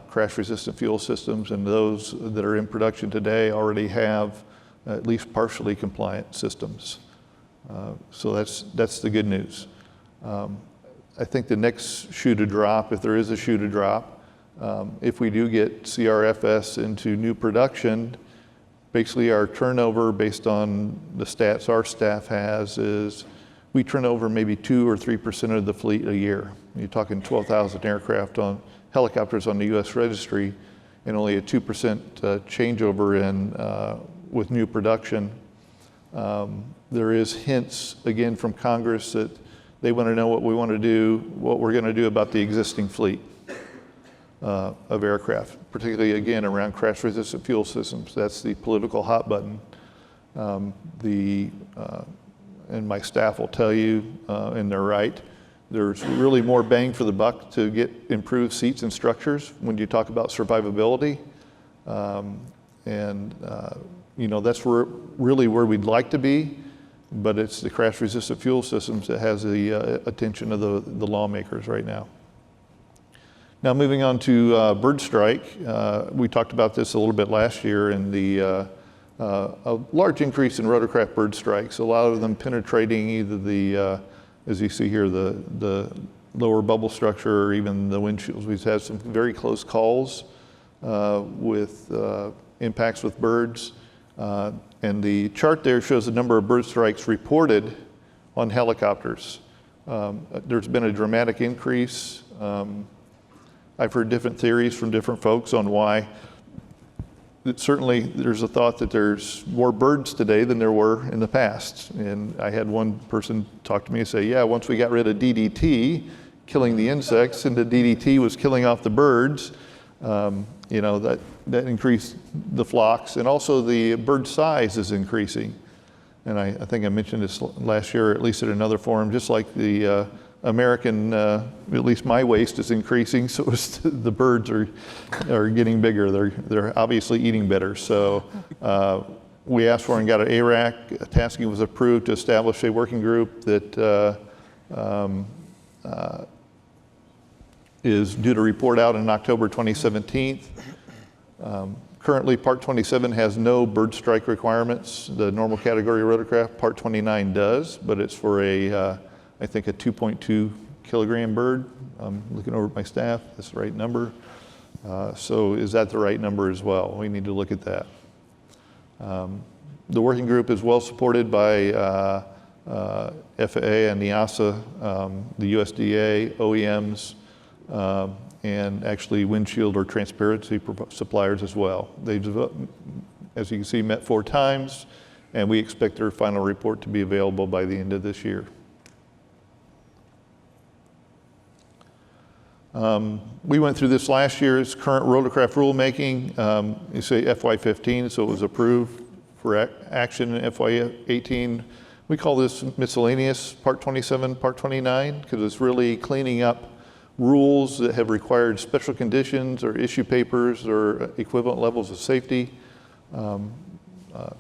crash-resistant fuel systems, and those that are in production today already have at least partially compliant systems. So that's the good news. I think the next shoe to drop, if there is a shoe to drop, if we do get CRFS into new production, basically our turnover based on the stats our staff has is we turn over maybe 2 or 3% of the fleet a year. You're talking 12,000 aircraft on helicopters on the U.S. registry, and only a 2% changeover in with new production. There is hints again from Congress that they want to know what we want to do, what we're going to do about the existing fleet of aircraft, particularly again around crash-resistant fuel systems. That's the political hot button. And my staff will tell you, and they're right, there's really more bang for the buck to get improved seats and structures when you talk about survivability. You know, that's really where we'd like to be, but it's the crash-resistant fuel systems that has the attention of the lawmakers right now. Now moving on to bird strike. We talked about this a little bit last year, and a large increase in rotorcraft bird strikes, a lot of them penetrating either the, as you see here, the lower bubble structure or even the windshields. We've had some very close calls with impacts with birds. And the chart there shows the number of bird strikes reported on helicopters. There's been a dramatic increase. I've heard different theories from different folks on why. Certainly, there's a thought that there's more birds today than there were in the past. And I had one person talk to me and say, yeah, once we got rid of DDT, killing the insects, and the DDT was killing off the birds, you know, that increased the flocks. And also the bird size is increasing. And I think I mentioned this last year, or at least at another forum, just like the American, at least my waste is increasing, so the birds are getting bigger. They're obviously eating better. So we asked for and got an ARAC. Tasking was approved to establish a working group that is due to report out in October 2017. Currently, Part 27 has no bird strike requirements. The normal category rotorcraft, Part 29 does, but it's for I think a 2.2 kilogram bird. I'm looking over at my staff, that's the right number. So is that the right number as well? We need to look at that. The working group is well supported by FAA and EASA, the USDA, OEMs, and actually windshield or transparency suppliers as well. They've, as you can see, met 4 times, and we expect their final report to be available by the end of this year. We went through this last year's current rotorcraft rulemaking. You say FY15, so it was approved for action in FY18. We call this miscellaneous Part 27, Part 29, because it's really cleaning up rules that have required special conditions or issue papers or equivalent levels of safety.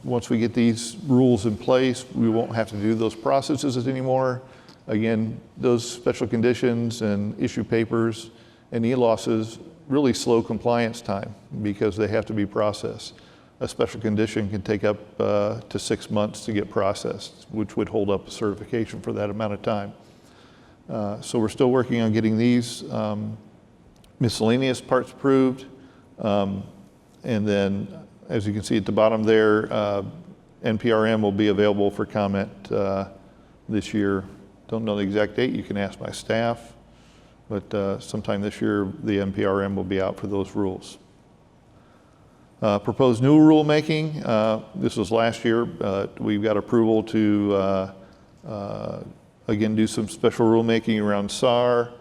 Once we get these rules in place, we won't have to do those processes anymore. Again, those special conditions and issue papers and e-losses really slow compliance time because they have to be processed. A special condition can take up to 6 months to get processed, which would hold up a certification for that amount of time. So we're still working on getting these miscellaneous parts approved. And then, as you can see at the bottom there, NPRM will be available for comment this year. Don't know the exact date, you can ask my staff, but sometime this year the NPRM will be out for those rules. Proposed new rulemaking, this was last year. We've got approval to again do some special rulemaking around SAR,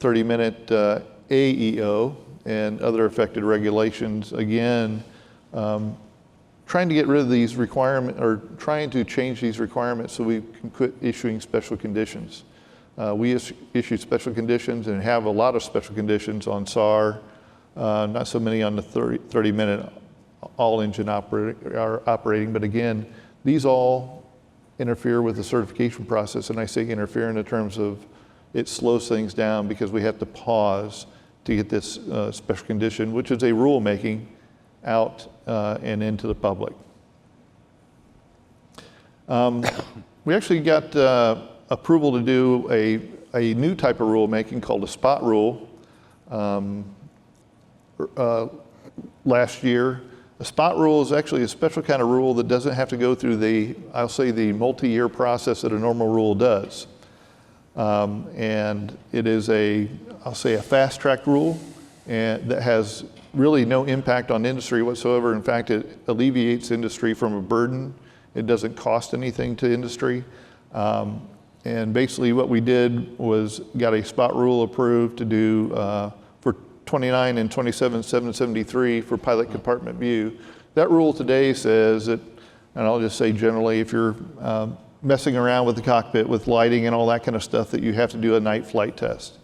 30-minute AEO, and other affected regulations. Again, trying to get rid of these requirements, or trying to change these requirements so we can quit issuing special conditions. We issue special conditions and have a lot of special conditions on SAR, not so many on the 30-minute all-engine operating, but again, these all interfere with the certification process, and I say interfere in the terms of it slows things down because we have to pause to get this special condition, which is a rulemaking, out and into the public. We actually got approval to do a new type of rulemaking called a spot rule last year. A spot rule is actually a special kind of rule that doesn't have to go through the, I'll say, the multi-year process that a normal rule does. And it is I'll say, a fast-track rule and that has really no impact on industry whatsoever. In fact, it alleviates industry from a burden. It doesn't cost anything to industry. And basically what we did was got a spot rule approved to do for 29 and 27,773 for pilot compartment view. That rule today says that, and I'll just say generally, if you're messing around with the cockpit with lighting and all that kind of stuff, that you have to do a night flight test.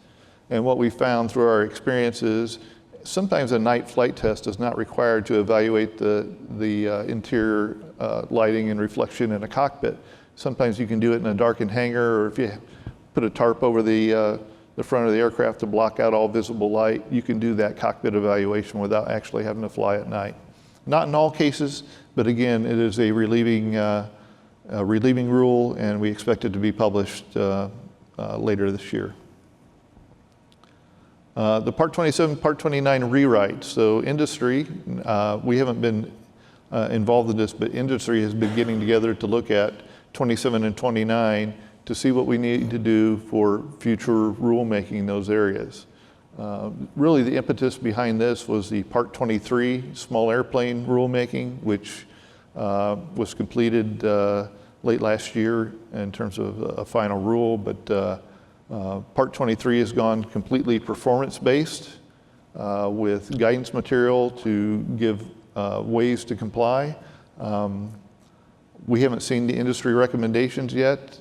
And what we found through our experiences, sometimes a night flight test is not required to evaluate the interior lighting and reflection in a cockpit. Sometimes you can do it in a darkened hangar, or if you put a tarp over the front of the aircraft to block out all visible light, you can do that cockpit evaluation without actually having to fly at night. Not in all cases, but again, it is a relieving rule, and we expect it to be published later this year. The Part 27, Part 29 rewrite. So industry, we haven't been involved in this, but industry has been getting together to look at 27 and 29 to see what we need to do for future rulemaking in those areas. Really, the impetus behind this was the Part 23 small airplane rulemaking, which was completed late last year in terms of a final rule, but Part 23 has gone completely performance-based with guidance material to give ways to comply. We haven't seen the industry recommendations yet.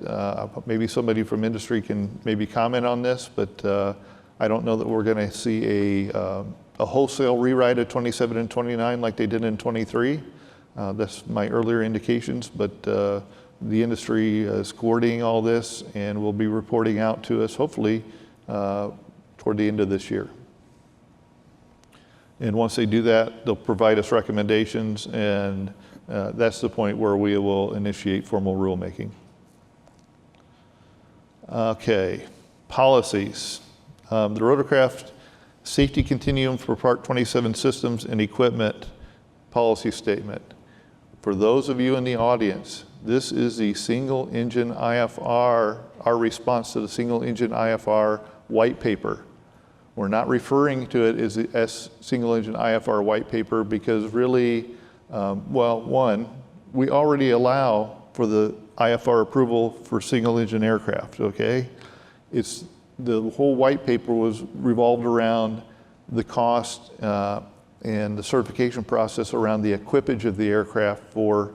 Maybe somebody from industry can maybe comment on this, but I don't know that we're going to see a wholesale rewrite of 27 and 29 like they did in 23. That's my earlier indications, but the industry is coordinating all this and will be reporting out to us hopefully toward the end of this year. And once they do that, they'll provide us recommendations, and that's the point where we will initiate formal rulemaking. Okay, policies. The rotorcraft safety continuum for Part 27 systems and equipment policy statement. For those of you in the audience, this is the single engine IFR, our response to the single engine IFR white paper. We're not referring to it as single engine IFR white paper because really, well, one, we already allow for the IFR approval for single engine aircraft, okay? The whole white paper was revolved around the cost and the certification process around the equipage of the aircraft for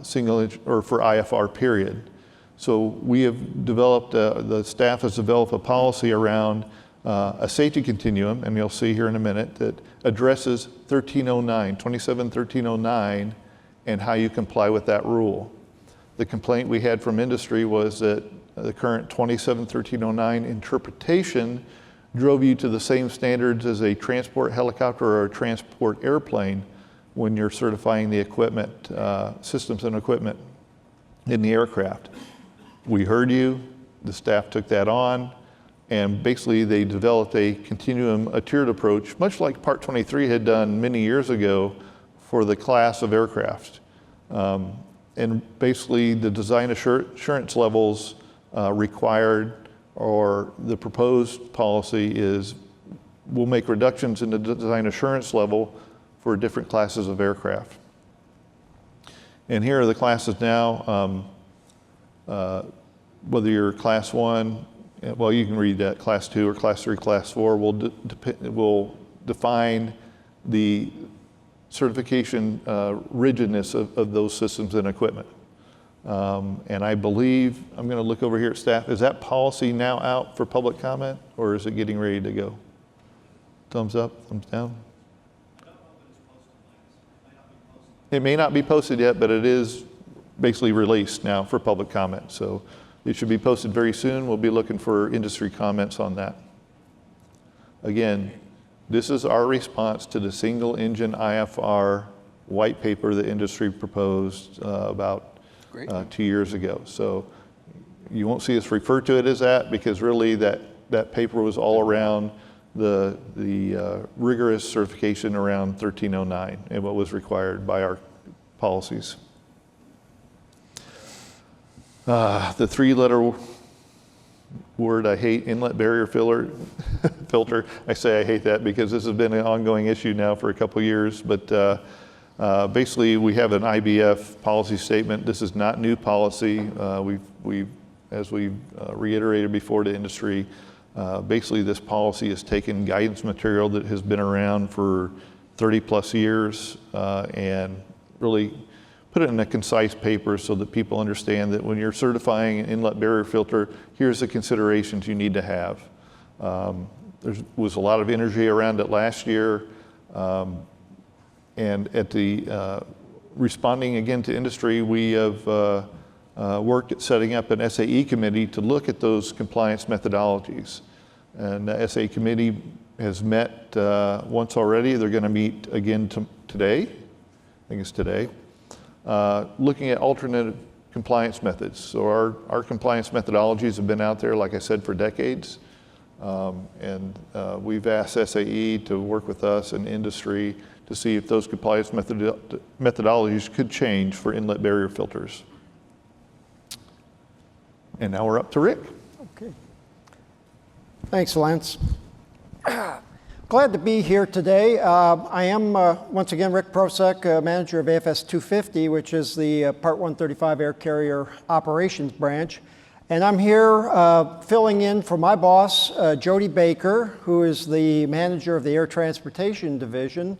single engine or for IFR period. So we have developed, the staff has developed a policy around a safety continuum, and you'll see here in a minute, that addresses 1309, 271309, and how you comply with that rule. The complaint we had from industry was that the current 271309 interpretation drove you to the same standards as a transport helicopter or a transport airplane when you're certifying the equipment, systems and equipment in the aircraft. We heard you, the staff took that on, and basically they developed a continuum, a tiered approach, much like Part 23 had done many years ago for the class of aircraft. And basically the design assurance levels required, or the proposed policy is we'll make reductions in the design assurance level for different classes of aircraft. And here are the classes now. Whether you're class 1, well, you can read that, class 2 or class 3, class 4 will define the certification rigidness of those systems and equipment. And I believe, I'm going to look over here at staff, is that policy now out for public comment, or is it getting ready to go? Thumbs up, thumbs down? It may not be posted yet, but it is basically released now for public comment. So it should be posted very soon. We'll be looking for industry comments on that. Again, this is our response to the single engine IFR white paper the industry proposed about 2 years ago. So you won't see us refer to it as that because really that paper was all around the rigorous certification around 1309 and what was required by our policies. The three-letter word I hate, inlet barrier filter. I say I hate that because this has been an ongoing issue now for a couple of years, but basically we have an IBF policy statement. This is not new policy. As we've reiterated before to industry, basically this policy has taken guidance material that has been around for 30 plus years and really put it in a concise paper so that people understand that when you're certifying an inlet barrier filter, here's the considerations you need to have. There was a lot of energy around it last year, and at the responding again to industry, we have worked at setting up an SAE committee to look at those compliance methodologies. And the SAE committee has met once already. They're going to meet again today. I think it's today. Looking at alternate compliance methods. So our compliance methodologies have been out there, like I said, for decades. And we've asked SAE to work with us and industry to see if those compliance methodologies could change for inlet barrier filters. And now we're up to Rick. Okay. Thanks, Lance. Glad to be here today. I am, once again, Rick Prosek, manager of AFS 250, which is the Part 135 Air Carrier Operations Branch. And I'm here filling in for my boss, Jody Baker, who is the manager of the Air Transportation Division.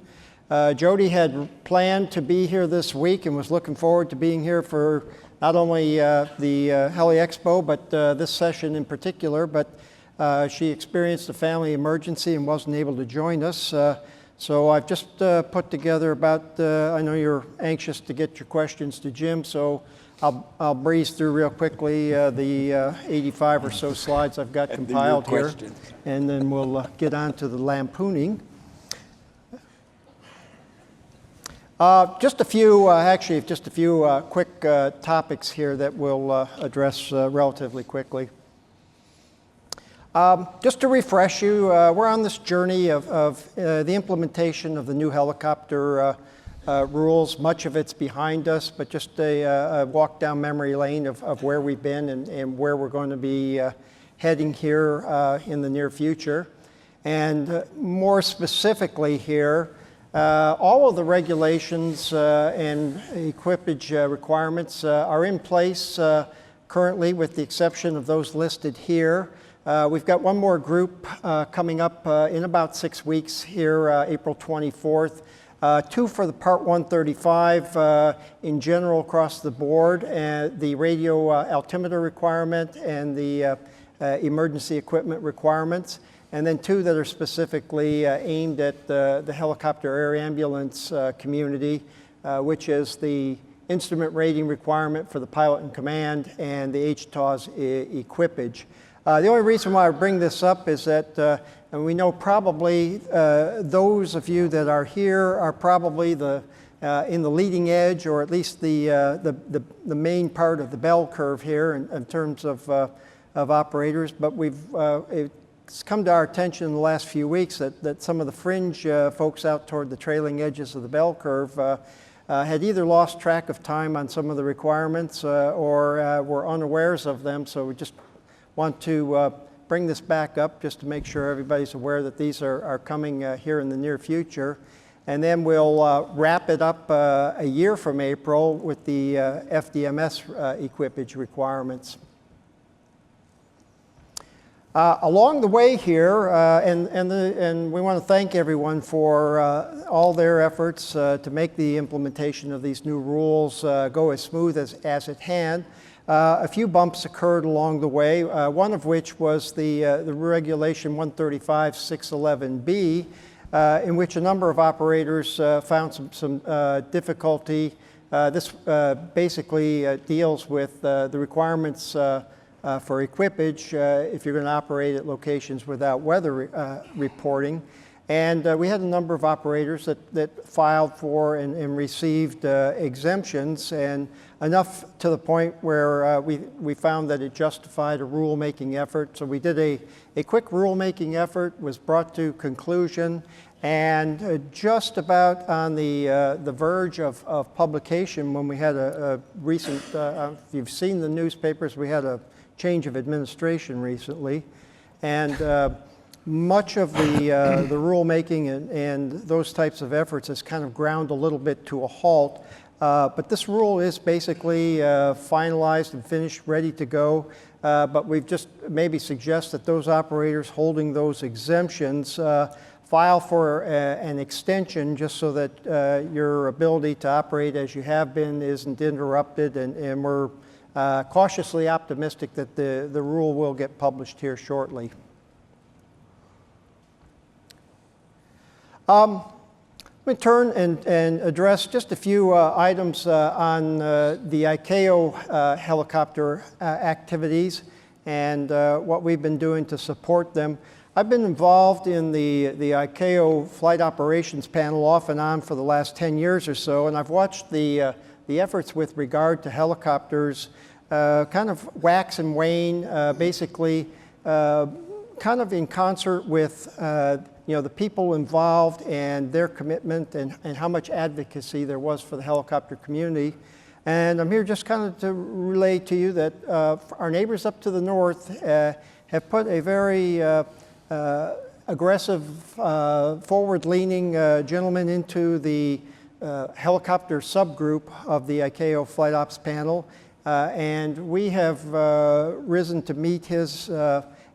Jody had planned to be here this week and was looking forward to being here for not only the HELI-EXPO, but this session in particular, but she experienced a family emergency and wasn't able to join us. So I've just put together about, I know you're anxious to get your questions to Jim, so I'll breeze through real quickly the 85 or so slides I've got compiled here, and then we'll get on to the lampooning. Just a few quick topics here that we'll address relatively quickly. Just to refresh you, we're on this journey of the implementation of the new helicopter rules. Much of it's behind us, but just a walk down memory lane of where we've been and where we're going to be heading here in the near future. And more specifically here, all of the regulations and equipage requirements are in place currently, with the exception of those listed here. We've got one more group coming up in about 6 weeks here, April 24th. Two for the Part 135 in general across the board, the radio altimeter requirement and the emergency equipment requirements. And then two that are specifically aimed at the helicopter air ambulance community, which is the instrument rating requirement for the pilot in command and the HTAWS equipage. The only reason why I bring this up is that, and we know probably those of you that are here are probably in the leading edge, or at least the main part of the bell curve here in terms of operators. But it's come to our attention in the last few weeks that some of the fringe folks out toward the trailing edges of the bell curve had either lost track of time on some of the requirements or were unawares of them. So we just want to bring this back up just to make sure everybody's aware that these are coming here in the near future. And then we'll wrap it up a year from April with the FDMS equipage requirements. Along the way here, and we want to thank everyone for all their efforts to make the implementation of these new rules go as smooth as it had. A few bumps occurred along the way, one of which was the Regulation 135-611B, in which a number of operators found some difficulty. This basically deals with the requirements for equipage if you're going to operate at locations without weather reporting. And we had a number of operators that filed for and received exemptions, and enough to the point where we found that it justified a rulemaking effort. So we did a quick rulemaking effort, was brought to conclusion, and just about on the verge of publication when we had a recent, if you've seen the newspapers, we had a change of administration recently. And much of the rulemaking and those types of efforts has kind of ground a little bit to a halt. But this rule is basically finalized and finished, ready to go. But we've just maybe suggest that those operators holding those exemptions file for an extension, just so that your ability to operate as you have been isn't interrupted. And we're cautiously optimistic that the rule will get published here shortly. Let me turn and address just a few items on the ICAO helicopter activities and what we've been doing to support them. I've been involved in the ICAO flight operations panel off and on for the last 10 years or so, and I've watched the efforts with regard to helicopters kind of wax and wane, basically kind of in concert with the people involved and their commitment and how much advocacy there was for the helicopter community. And I'm here just kind of to relay to you that our neighbors up to the north have put a very aggressive, forward-leaning gentleman into the helicopter subgroup of the ICAO Flight Ops panel, and we have risen to meet his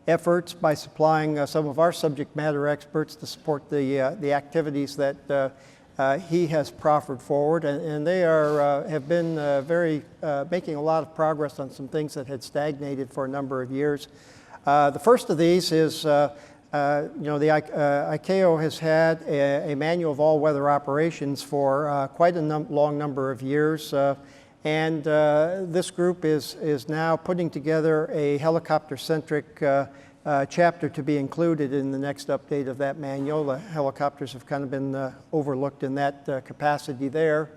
efforts by supplying some of our subject matter experts to support the activities that he has proffered forward, and they have been making a lot of progress on some things that had stagnated for a number of years. The first of these is, the ICAO has had a manual of all-weather operations for quite a long number of years, and this group is now putting together a helicopter-centric chapter to be included in the next update of that manual. The helicopters have kind of been overlooked in that capacity there.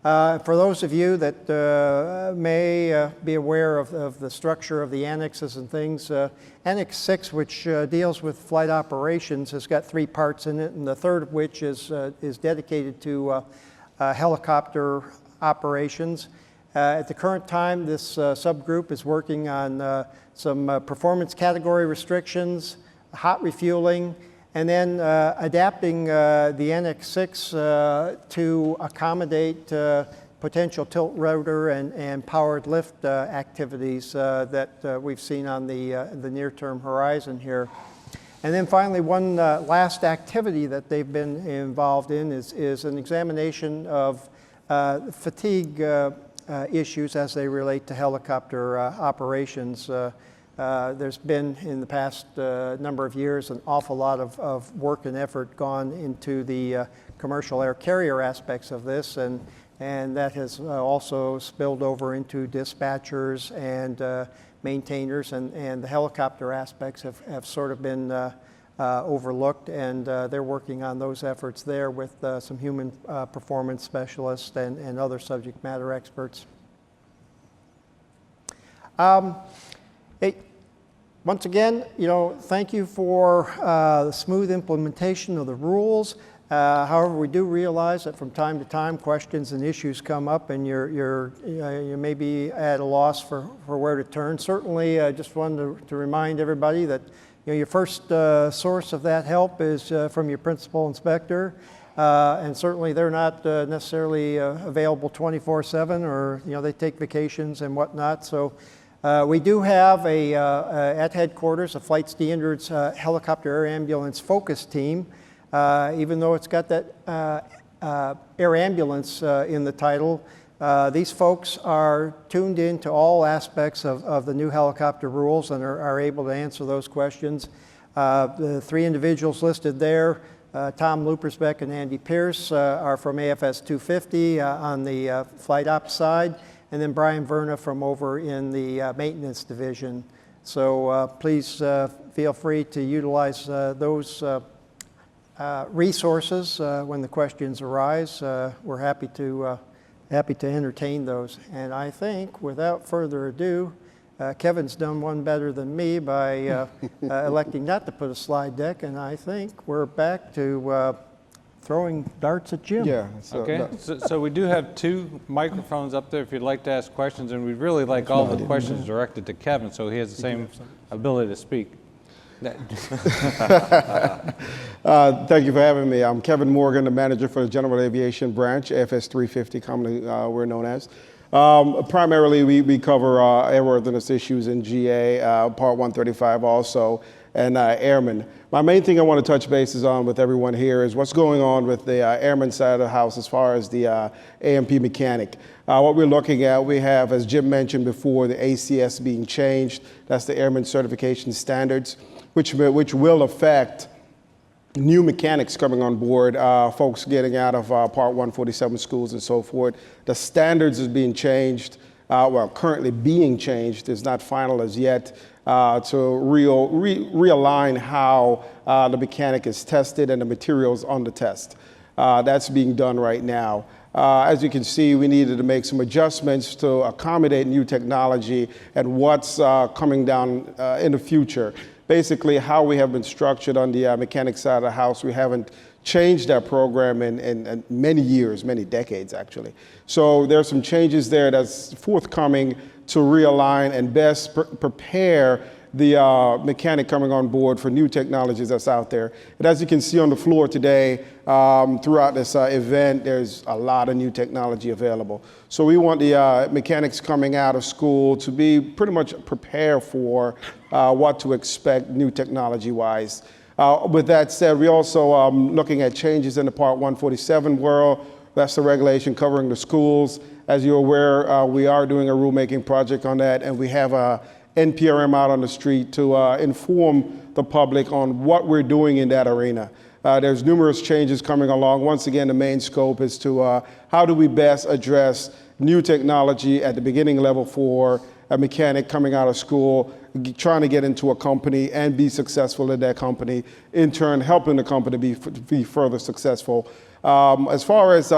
For those of you that may be aware of the structure of the annexes and things, Annex 6, which deals with flight operations, has got 3 parts in it, and the third of which is dedicated to helicopter operations. At the current time, this subgroup is working on some performance category restrictions, hot refueling, and then adapting the Annex 6 to accommodate potential tilt rotor and powered lift activities that we've seen on the near-term horizon here. And then finally, one last activity that they've been involved in is an examination of fatigue issues as they relate to helicopter operations. There's been, in the past number of years, an awful lot of work and effort gone into the commercial air carrier aspects of this, and that has also spilled over into dispatchers and maintainers, and the helicopter aspects have sort of been overlooked, and they're working on those efforts there with some human performance specialists and other subject matter experts. Once again, thank you for the smooth implementation of the rules. However, we do realize that from time to time questions and issues come up, and you may be at a loss for where to turn. Certainly, I just wanted to remind everybody that your first source of that help is from your principal inspector, and certainly they're not necessarily available 24/7, or they take vacations and whatnot. So we do have at headquarters a Flight Standards Helicopter Air Ambulance Focus Team. Even though it's got that air ambulance in the title, these folks are tuned into all aspects of the new helicopter rules and are able to answer those questions. The 3 individuals listed there, Tom Lupersbeck and Andy Pierce, are from AFS 250 on the flight ops side, and then Brian Verna from over in the maintenance division. So please feel free to utilize those resources when the questions arise. We're happy to entertain those. And I think, without further ado, Kevin's done one better than me by electing not to put a slide deck, and I think we're back to throwing darts at Jim. Yeah. Okay. So we do have 2 microphones up there if you'd like to ask questions, and we'd really like all the questions directed to Kevin so he has the same ability to speak. Thank you for having me. I'm Kevin Morgan, the manager for the General Aviation Branch, AFS 350, commonly we're known as. Primarily, we cover airworthiness issues in GA, Part 135 also, and airmen. My main thing I want to touch bases on with everyone here is what's going on with the airman side of the house as far as the A&P mechanic. What we're looking at, we have, as Jim mentioned before, the ACS being changed. That's the Airman Certification Standards, which will affect new mechanics coming on board, folks getting out of Part 147 schools and so forth. The standards is being changed, currently being changed, is not final as yet, to realign how the mechanic is tested and the materials on the test. That's being done right now. As you can see, we needed to make some adjustments to accommodate new technology and what's coming down in the future. Basically, how we have been structured on the mechanic side of the house, we haven't changed that program in many years, many decades actually. So there are some changes there that's forthcoming to realign and best prepare the mechanic coming on board for new technologies that's out there. And as you can see on the floor today, throughout this event, there's a lot of new technology available. So we want the mechanics coming out of school to be pretty much prepared for what to expect new technology-wise. With that said, we're also looking at changes in the Part 147 world. That's the regulation covering the schools. As you're aware, we are doing a rulemaking project on that, and we have a NPRM out on the street to inform the public on what we're doing in that arena. There's numerous changes coming along. Once again, the main scope is to how do we best address new technology at the beginning level for a mechanic coming out of school, trying to get into a company and be successful in that company, in turn helping the company be further successful. As far as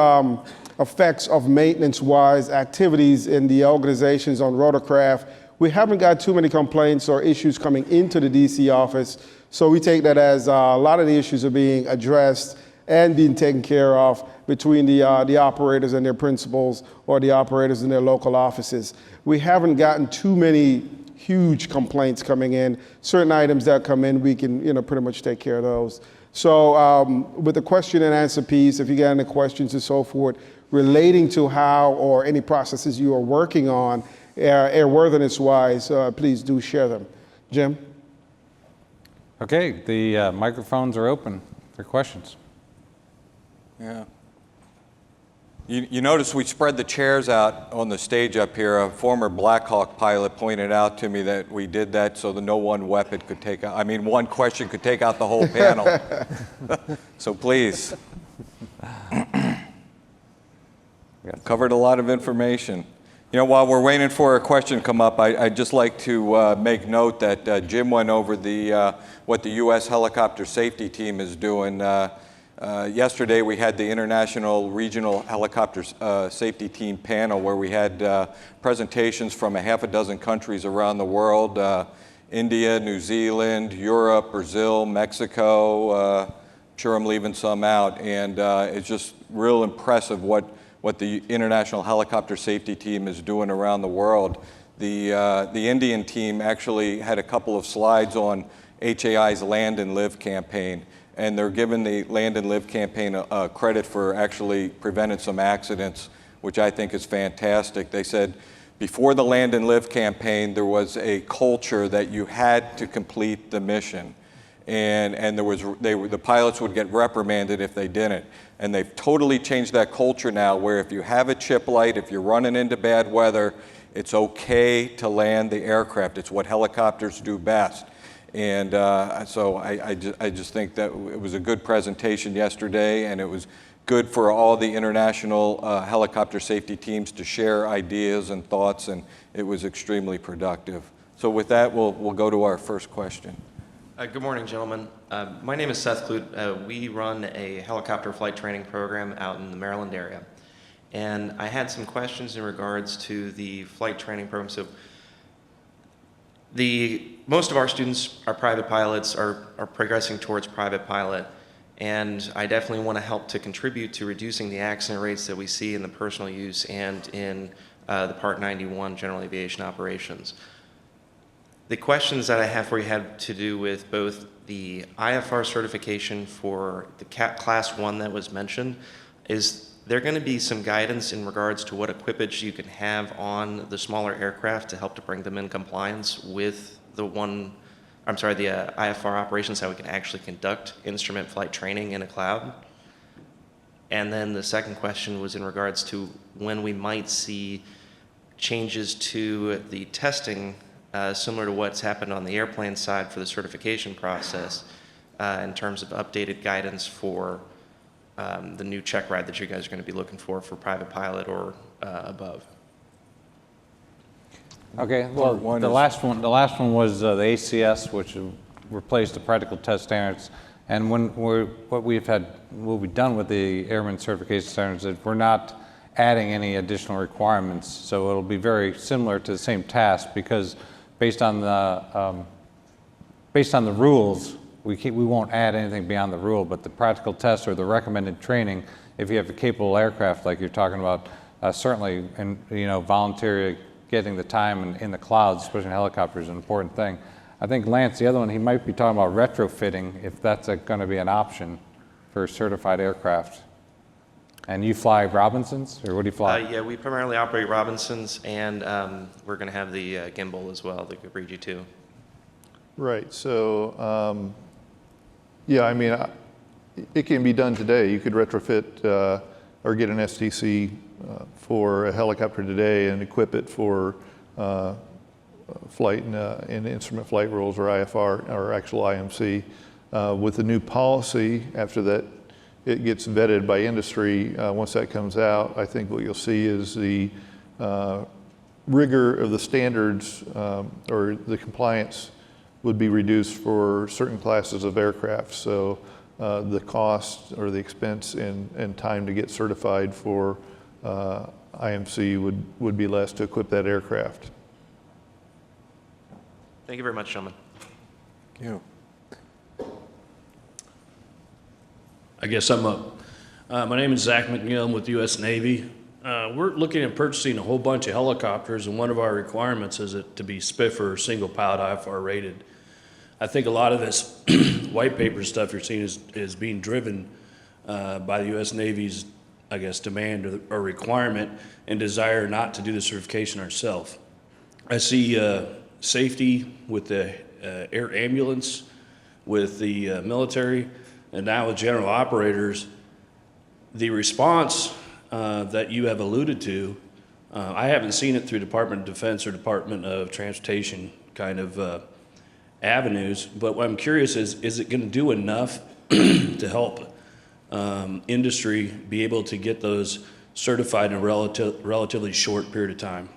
effects of maintenance-wise activities in the organizations on rotorcraft, we haven't got too many complaints or issues coming into the DC office, so we take that as a lot of the issues are being addressed and being taken care of between the operators and their principals or the operators in their local offices. We haven't gotten too many huge complaints coming in. Certain items that come in, we can pretty much take care of those. So with the question and answer piece, if you got any questions and so forth relating to how or any processes you are working on airworthiness-wise, please do share them. Jim? Okay, the microphones are open for questions. Yeah. You notice we spread the chairs out on the stage up here. A former Black Hawk pilot pointed out to me that we did that so that no one weapon could take out, one question could take out the whole panel. So please. Covered a lot of information. While we're waiting for a question to come up, I'd just like to make note that Jim went over what the U.S. helicopter safety team is doing. Yesterday we had the International Regional Helicopter Safety Team panel where we had presentations from a half a dozen countries around the world, India, New Zealand, Europe, Brazil, Mexico, sure I'm leaving some out, and it's just real impressive what the International Helicopter Safety Team is doing around the world. The Indian team actually had a couple of slides on HAI's Land and Live campaign, and they're giving the Land and Live campaign credit for actually preventing some accidents, which I think is fantastic. They said before the Land and Live campaign, there was a culture that you had to complete the mission. And the pilots would get reprimanded if they didn't. And they've totally changed that culture now where if you have a chip light, if you're running into bad weather, it's okay to land the aircraft. It's what helicopters do best. And so I just think that it was a good presentation yesterday, and it was good for all the international helicopter safety teams to share ideas and thoughts, and it was extremely productive. So with that, we'll go to our first question. Good morning, gentlemen. My name is Seth Clute. We run a helicopter flight training program out in the Maryland area. And I had some questions in regards to the flight training program. So most of our students are private pilots, are progressing towards private pilot. And I definitely want to help to contribute to reducing the accident rates that we see in the personal use and in the Part 91 general aviation operations. The questions that I have for you had to do with both the IFR certification for the Class 1 that was mentioned. Is there going to be some guidance in regards to what equipage you can have on the smaller aircraft to help to bring them in compliance with the IFR operations, how we can actually conduct instrument flight training in a cloud? And then the second question was in regards to when we might see changes to the testing similar to what's happened on the airplane side for the certification process in terms of updated guidance for the new check ride that you guys are going to be looking for private pilot or above. Okay, well, the last one was the ACS, which replaced the practical test standards. And what we've done with the airman certification standards is we're not adding any additional requirements, so it'll be very similar to the same task because based on the rules, we won't add anything beyond the rule, but the practical test or the recommended training, if you have a capable aircraft like you're talking about, certainly, and voluntarily getting the time in the clouds, especially in helicopters, is an important thing. I think Lance, the other one, he might be talking about retrofitting, if that's going to be an option for certified aircraft. And you fly Robinsons, or what do you fly? Yeah, we primarily operate Robinsons, and we're going to have the gimbal as well, the Caprigi 2. Right. So, yeah, I mean, it can be done today. You could retrofit or get an STC for a helicopter today and equip it for flight in instrument flight rules or IFR or actual IMC. With the new policy, after that it gets vetted by industry, once that comes out, I think what you'll see is the rigor of the standards or the compliance would be reduced for certain classes of aircraft. So the cost or the expense and time to get certified for IMC would be less to equip that aircraft. Thank you very much, gentlemen. Thank you. I guess I'm up. My name is Zach McNeil. I'm with the U.S. Navy. We're looking at purchasing a whole bunch of helicopters, and one of our requirements is it to be SPIF or single pilot IFR rated. I think a lot of this white paper stuff you're seeing is being driven by the U.S. Navy's, I guess, demand or requirement and desire not to do the certification ourselves. I see safety with the air ambulance, with the military, and now with general operators. The response that you have alluded to, I haven't seen it through Department of Defense or Department of Transportation kind of avenues, but what I'm curious is it going to do enough to help industry be able to get those certified in a relatively short period of time?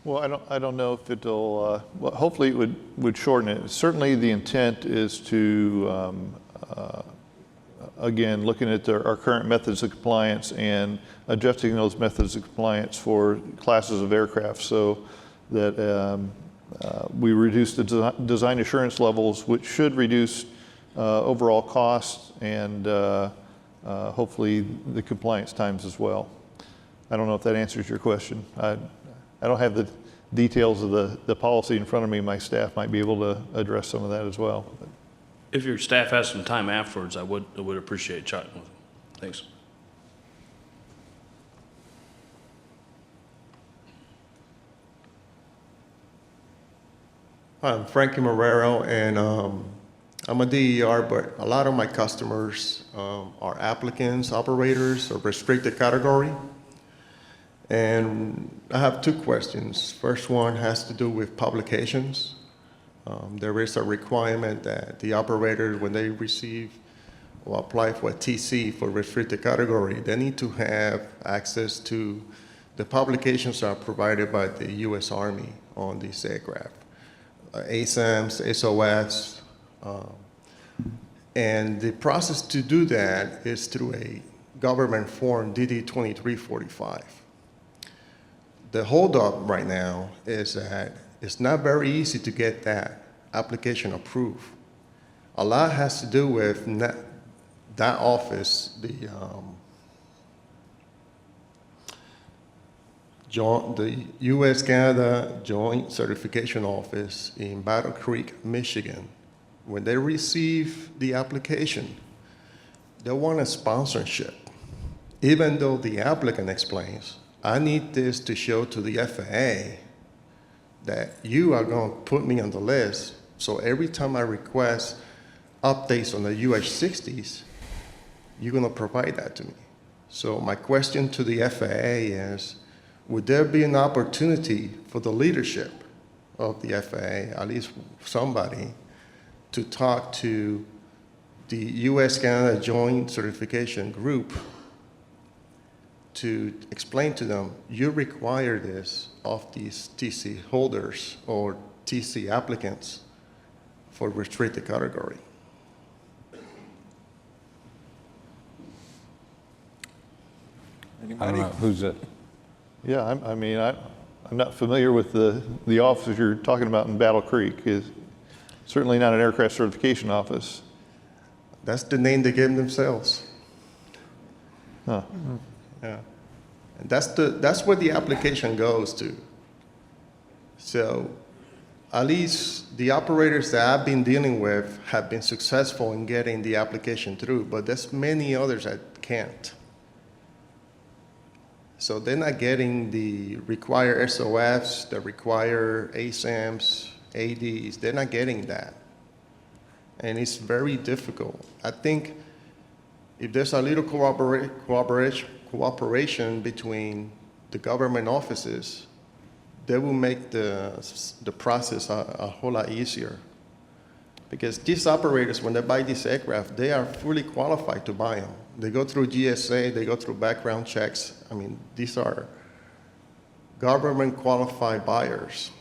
Well, I don't know if it'll, well, hopefully it would shorten it. Certainly the intent is to, again, looking at our current methods of compliance and adjusting those methods of compliance for classes of aircraft so that we reduce the design assurance levels, which should reduce overall costs and hopefully the compliance times as well. I don't know if that answers your question. I don't have the details of the policy in front of me. My staff might be able to address some of that as well. If your staff has some time afterwards, I would appreciate chatting with them. Thanks. I'm Frankie Marrero, and I'm a DER, but a lot of my customers are applicants, operators, or restricted category. And I have two questions. First one has to do with publications. There is a requirement that the operator, when they receive or apply for a TC for restricted category, they need to have access to the publications that are provided by the U.S. Army on these aircraft. ASAMs, SOS, and the process to do that is through a government form DD 2345. The holdup right now is that it's not very easy to get that application approved. A lot has to do with that office, the U.S.-Canada Joint Certification Office in Battle Creek, Michigan. When they receive the application, they want a sponsorship, even though the applicant explains, I need this to show to the FAA that you are going to put me on the list, so every time I request updates on the UH-60s, you're going to provide that to me. So my question to the FAA is, would there be an opportunity for the leadership of the FAA, at least somebody, to talk to the U.S.-Canada Joint Certification Group to explain to them, you require this of these TC holders or TC applicants for restricted category? I don't know, who's it? Yeah, I'm not familiar with the offices you're talking about in Battle Creek. It's certainly not an aircraft certification office. That's the name they gave themselves. Huh. Yeah, and that's where the application goes to. So at least the operators that I've been dealing with have been successful in getting the application through, but there's many others that can't. So they're not getting the required SOFs, the required ASAMs, ADs, they're not getting that. And it's very difficult. I think if there's a little cooperation between the government offices, that will make the process a whole lot easier. Because these operators, when they buy these aircraft, they are fully qualified to buy them. They go through GSA, they go through background checks. I mean, these are government qualified buyers.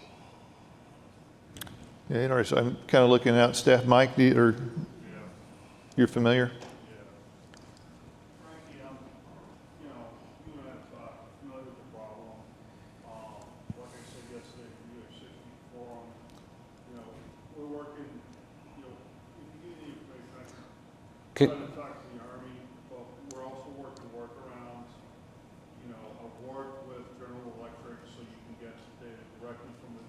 Yeah, interesting. I'm kind of looking at staff. Mike, you're familiar? Could- Trying to talk to the Army, but we're also working workarounds. I've worked with General Electric so you can get data directly from the,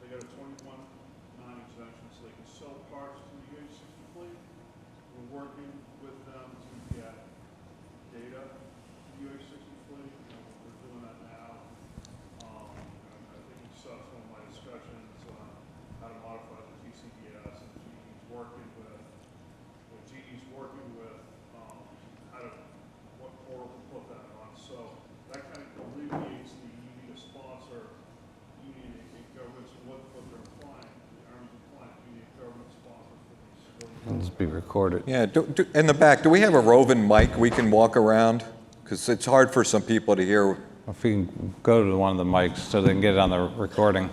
they got a 21.9 exemption so they can sell parts to the UH-60 fleet. We're working with them to get data to the UH-60 fleet. We're doing that now. I think you saw some of my discussions on how to modify the TCBS, and GE's working with how to, what portal to put that on. So that kind of alleviates the need to sponsor, you need a government, what they're implying, the Army's implying, you need a government sponsor for these civilian. It'll just be recorded. Yeah, in the back, do we have a roving mic we can walk around? Because it's hard for some people to hear. If we can go to one of the mics so they can get it on the recording.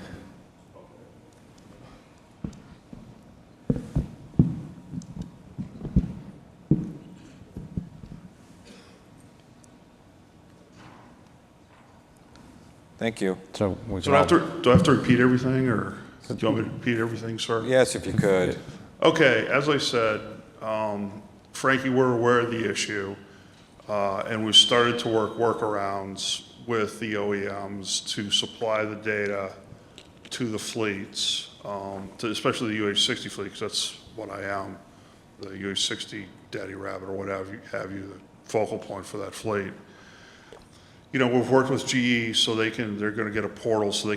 Thank you. So we So can do I have to repeat everything, or do you want me to repeat everything, sir? Yes, if you could. Okay, as I said, Frankie, we're aware of the issue, and we've started to work workarounds with the OEMs to supply the data to the fleets, especially the UH-60 fleet, because that's what I am, the UH-60 Daddy Rabbit or whatever have you, the focal point for that fleet. We've worked with GE so they're going to get a portal so the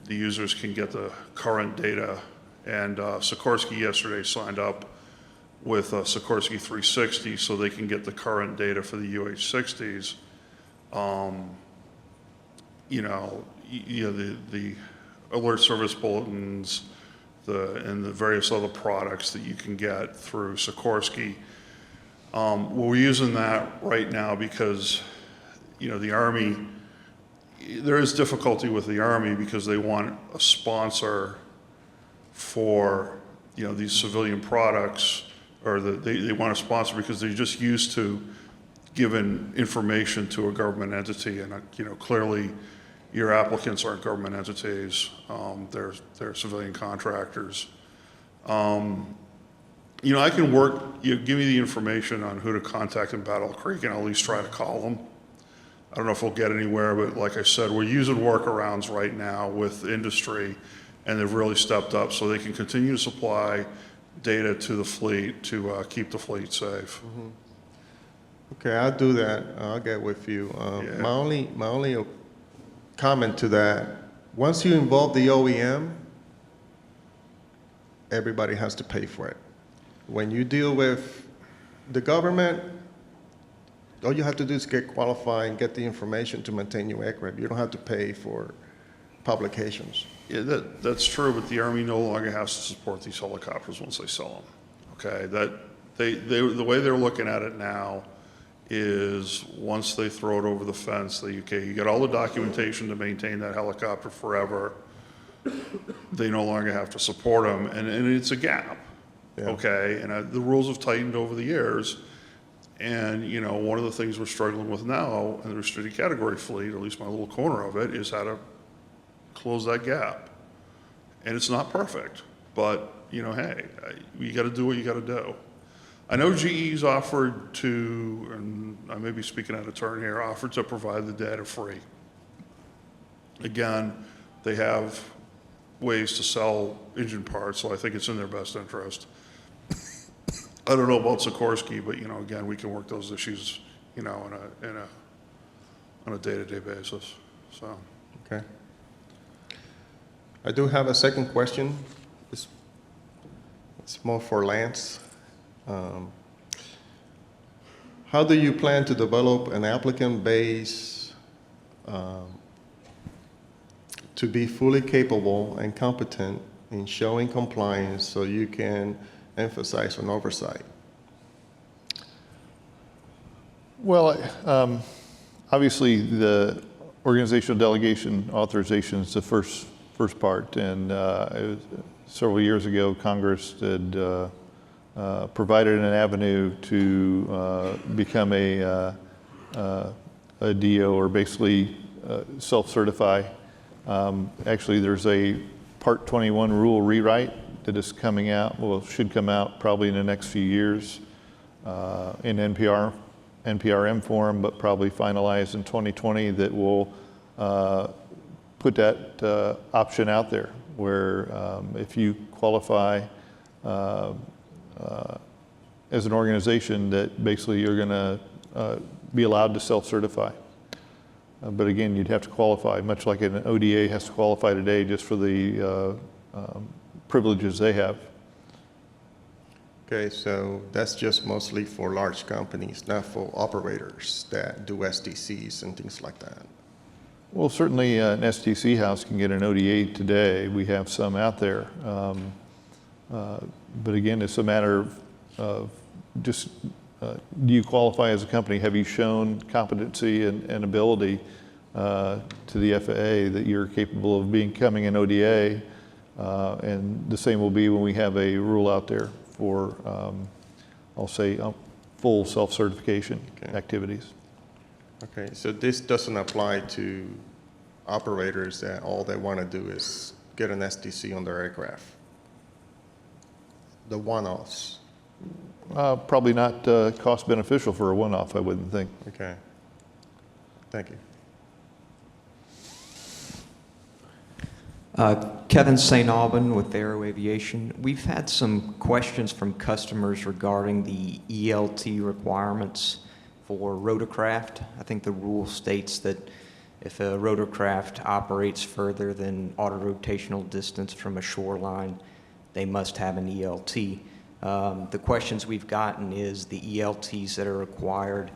users can get the current data. And Sikorsky yesterday signed up with Sikorsky 360 so they can get the current data for the UH-60s. The alert service bulletins, and the various other products that you can get through Sikorsky. We're using that right now because the Army, there is difficulty with the Army because they want a sponsor for, these civilian products, or they want a sponsor because they're just used to giving information to a government entity, and clearly your applicants aren't government entities, they're civilian contractors. I can work, give me the information on who to contact in Battle Creek, and I'll at least try to call them. I don't know if we'll get anywhere, but like I said, we're using workarounds right now with industry, and they've really stepped up so they can continue to supply data to the fleet to keep the fleet safe. Mm-hmm. Okay, I'll do that. I'll get with you. Yeah. My only comment to that, once you involve the OEM, everybody has to pay for it. When you deal with the government, all you have to do is get qualified and get the information to maintain your aircraft. You don't have to pay for publications. Yeah, that's true, but the Army no longer has to support these helicopters once they sell them. Okay, the way they're looking at it now is once they throw it over the fence, you get all the documentation to maintain that helicopter forever. They no longer have to support them, and it's a gap. Yeah. Okay, and the rules have tightened over the years. And, one of the things we're struggling with now in the restricted category fleet, at least my little corner of it, is how to close that gap. And it's not perfect, but, hey, you got to do what you got to do. I know GE's offered to, and I may be speaking out of turn here, offered to provide the data free. Again, they have ways to sell engine parts, so I think it's in their best interest. I don't know about Sikorsky, but, you know, again, we can work those issues, you know, on a day-to-day basis, so. Okay. I do have a second question. It's more for Lance. How do you plan to develop an applicant base to be fully capable and competent in showing compliance so you can emphasize on oversight? Well, obviously, the organizational delegation authorization is the first part, and several years ago, Congress had provided an avenue to become a DO, or basically self-certify. Actually, there's a Part 21 rule rewrite that is coming out, well, should come out probably in the next few years in NPRM form, but probably finalized in 2020, that will put that option out there, where if you qualify as an organization, that basically you're going to be allowed to self-certify. But again, you'd have to qualify, much like an ODA has to qualify today just for the privileges they have. Okay, so that's just mostly for large companies, not for operators that do STCs and things like that. Well, certainly an STC house can get an ODA today. We have some out there. But again, it's a matter of just, do you qualify as a company? Have you shown competency and ability to the FAA that you're capable of becoming an ODA? And the same will be when we have a rule out there for, I'll say, full self-certification activities. Okay, so this doesn't apply to operators that all they want to do is get an STC on their aircraft? The one-offs? Probably not cost beneficial for a one-off, I wouldn't think. Okay, thank you. Kevin St. Aubin with Aero Aviation. We've had some questions from customers regarding the ELT requirements for rotorcraft. I think the rule states that if a rotorcraft operates further than auto-rotational distance from a shoreline, they must have an ELT. The questions we've gotten is the ELTs that are required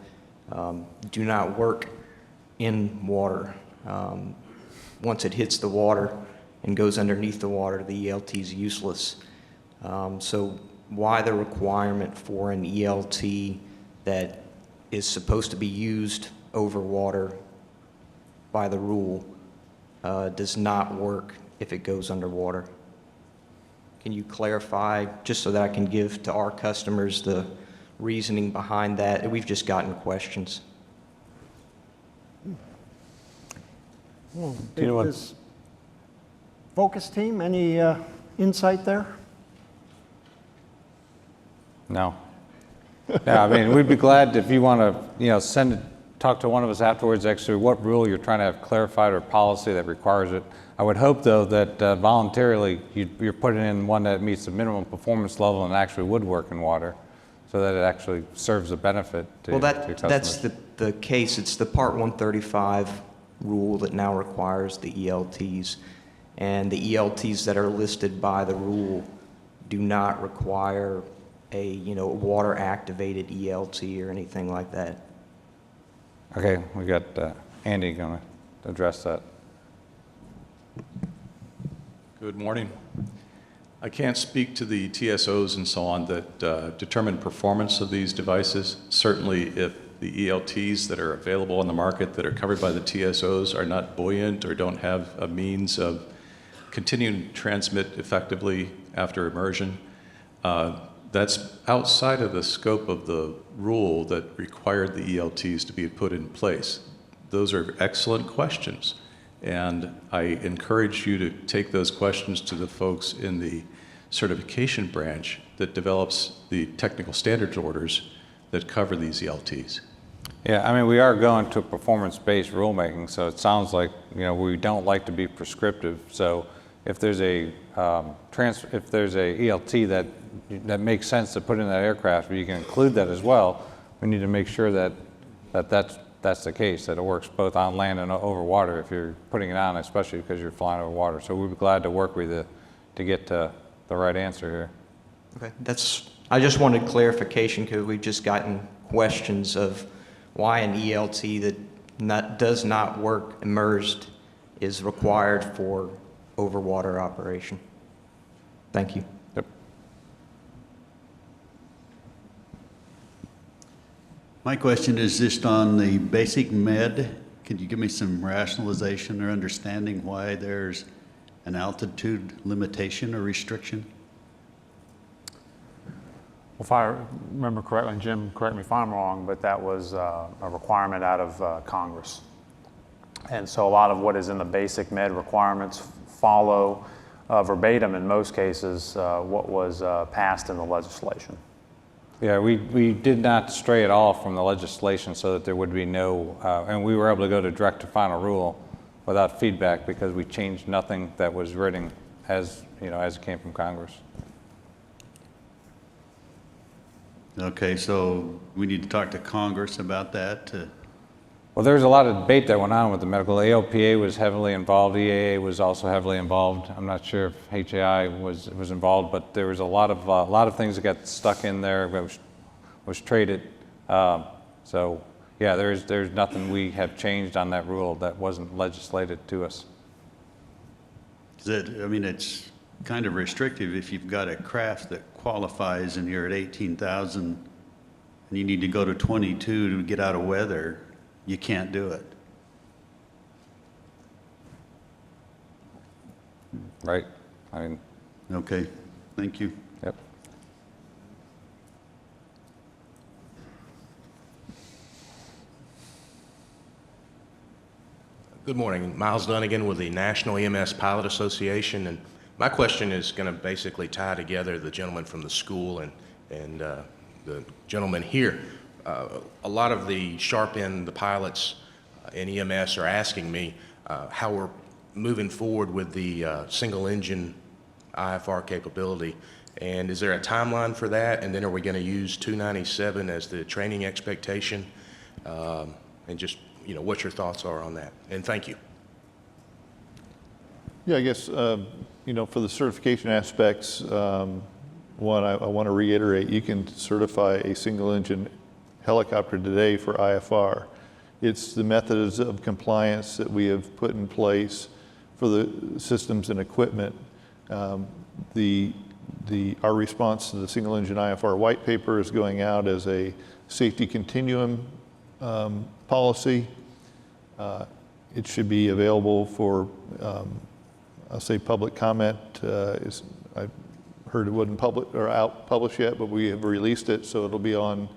do not work in water. Once it hits the water and goes underneath the water, the ELT is useless. So why the requirement for an ELT that is supposed to be used over water by the rule does not work if it goes underwater? Can you clarify, just so that I can give to our customers the reasoning behind that? We've just gotten questions. Well, Do you know what- is Focus team, any insight there? No. Yeah, I mean, we'd be glad if you want to, talk to one of us afterwards, actually, what rule you're trying to have clarified or policy that requires it. I would hope, though, that voluntarily you're putting in one that meets the minimum performance level and actually would work in water, so that it actually serves a benefit to, to your customers. That's the case. It's the Part 135 rule that now requires the ELTs. And the ELTs that are listed by the rule do not require a water-activated ELT or anything like that. Okay, we got Andy going to address that. Good morning. I can't speak to the TSOs and so on that determine performance of these devices. Certainly, if the ELTs that are available on the market that are covered by the TSOs are not buoyant or don't have a means of continuing to transmit effectively after immersion, that's outside of the scope of the rule that required the ELTs to be put in place. Those are excellent questions, and I encourage you to take those questions to the folks in the certification branch that develops the technical standards orders that cover these ELTs. Yeah, I mean, we are going to performance-based rulemaking, so it sounds like, we don't like to be prescriptive. So if there's a ELT that makes sense to put in that aircraft, or you can include that as well, we need to make sure that's the case, that it works both on land and over water if you're putting it on, especially because you're flying over water. So we'd be glad to work with you to get to the right answer here. Okay, I just wanted clarification because we've just gotten questions of why an ELT that does not work immersed is required for overwater operation. Thank you. Yep. My question is just on the basic med. Could you give me some rationalization or understanding why there's an altitude limitation or restriction? Well, if I remember correctly, and Jim, correct me if I'm wrong, but that was a requirement out of Congress. And so a lot of what is in the basic med requirements follow verbatim in most cases what was passed in the legislation. Yeah, we did not stray at all from the legislation so that there would be no, and we were able to go to direct to final rule without feedback because we changed nothing that was written as it came from Congress. Okay, so we need to talk to Congress about that. Well, there was a lot of debate that went on with the medical. ALPA was heavily involved. EAA was also heavily involved. I'm not sure if HAI was involved, but there was a lot of things that got stuck in there that was traded. So yeah, there's nothing we have changed on that rule that wasn't legislated to us. It's kind of restrictive if you've got a craft that qualifies and you're at 18,000 and you need to go to 22 to get out of weather. You can't do it. Right. Okay. Thank you. Yep. Good morning. Miles Dunnigan with the National EMS Pilot Association. And my question is going to basically tie together the gentleman from the school and the gentleman here. A lot of the sharp end, the pilots in EMS are asking me how we're moving forward with the single engine IFR capability. And is there a timeline for that? And then are we going to use 297 as the training expectation? And just, what your thoughts are on that. And thank you. Yeah, I guess, for the certification aspects, one, I want to reiterate, you can certify a single engine helicopter today for IFR. It's the methods of compliance that we have put in place for the systems and equipment. Our response to the single engine IFR white paper is going out as a safety continuum policy. It should be available for, I'll say, public comment. I heard it wasn't published yet, but we have released it, so it'll be on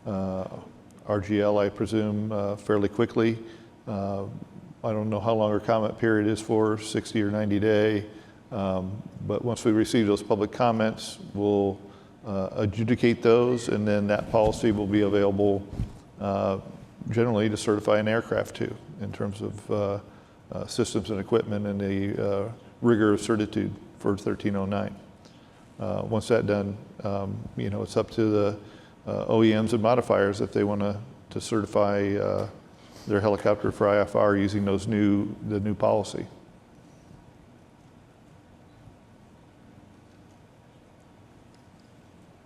RGL, I presume, fairly quickly. I don't know how long our comment period is for, 60 or 90 day. But once we receive those public comments, we'll adjudicate those, and then that policy will be available generally to certify an aircraft to, in terms of systems and equipment and the rigor of certitude for 1309. Once that's done, it's up to the OEMs and modifiers if they want to certify their helicopter for IFR using the new policy.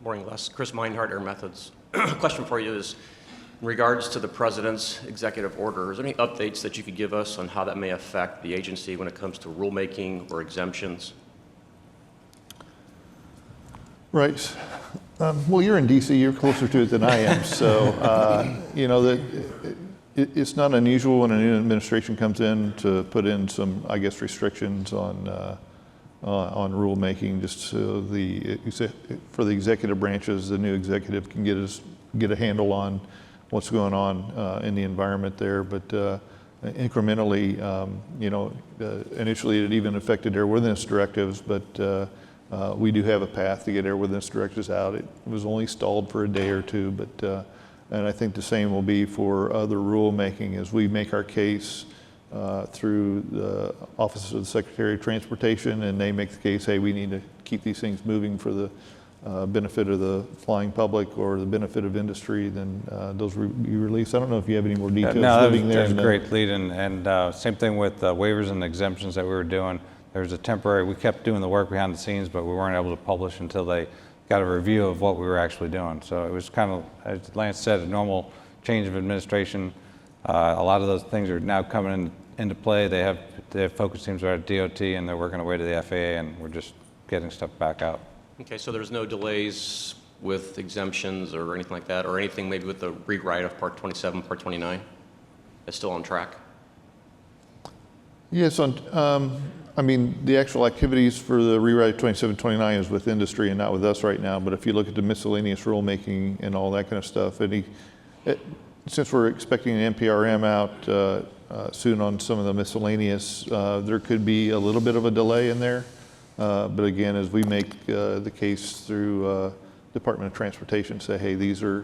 Morning, Les. Chris Meinhardt, Air Methods. Question for you is, in regards to the President's executive order, is there any updates that you could give us on how that may affect the agency when it comes to rulemaking or exemptions? Right. Well, you're in DC, you're closer to it than I am. So, it's not unusual when a new administration comes in to put in some, I guess, restrictions on rulemaking, just so for the executive branches, the new executive can get a handle on what's going on in the environment there. But incrementally, initially it even affected airworthiness directives, but we do have a path to get airworthiness directives out. It was only stalled for a day or two, but and I think the same will be for other rulemaking as we make our case through the Office of the Secretary of Transportation, and they make the case, hey, we need to keep these things moving for the benefit of the flying public or the benefit of industry, then those will be released. I don't know if you have any more details. No, living there. that was a great lead, and same thing with waivers and exemptions that we were doing. There was a temporary, we kept doing the work behind the scenes, but we weren't able to publish until they got a review of what we were actually doing. So it was kind of, as Lance said, a normal change of administration. A lot of those things are now coming into play. They have focus teams are at DOT, and they're working their way to the FAA, and we're just getting stuff back out. Okay, so there's no delays with exemptions or anything like that, or anything maybe with the rewrite of Part 27, Part 29? It's still on track? Yes, I mean, the actual activities for the rewrite 2729 is with industry and not with us right now, but if you look at the miscellaneous rulemaking and all that kind of stuff, since we're expecting an NPRM out soon on some of the miscellaneous, there could be a little bit of a delay in there. But again, as we make the case through Department of Transportation, say, hey, these are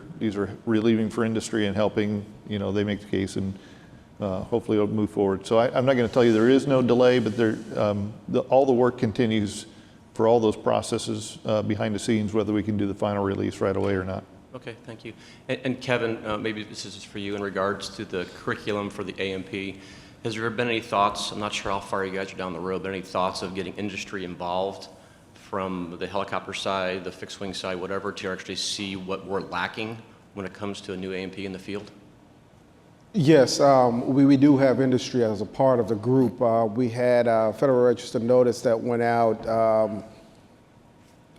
relieving for industry and helping, they make the case, and hopefully it'll move forward. So I'm not going to tell you there is no delay, but all the work continues for all those processes behind the scenes, whether we can do the final release right away or not. Okay, thank you. And Kevin, maybe this is for you in regards to the curriculum for the AMP. Has there been any thoughts, I'm not sure how far you guys are down the road, but any thoughts of getting industry involved from the helicopter side, the fixed wing side, whatever, to actually see what we're lacking when it comes to a new AMP in the field? Yes, we do have industry as a part of the group. We had a Federal Register notice that went out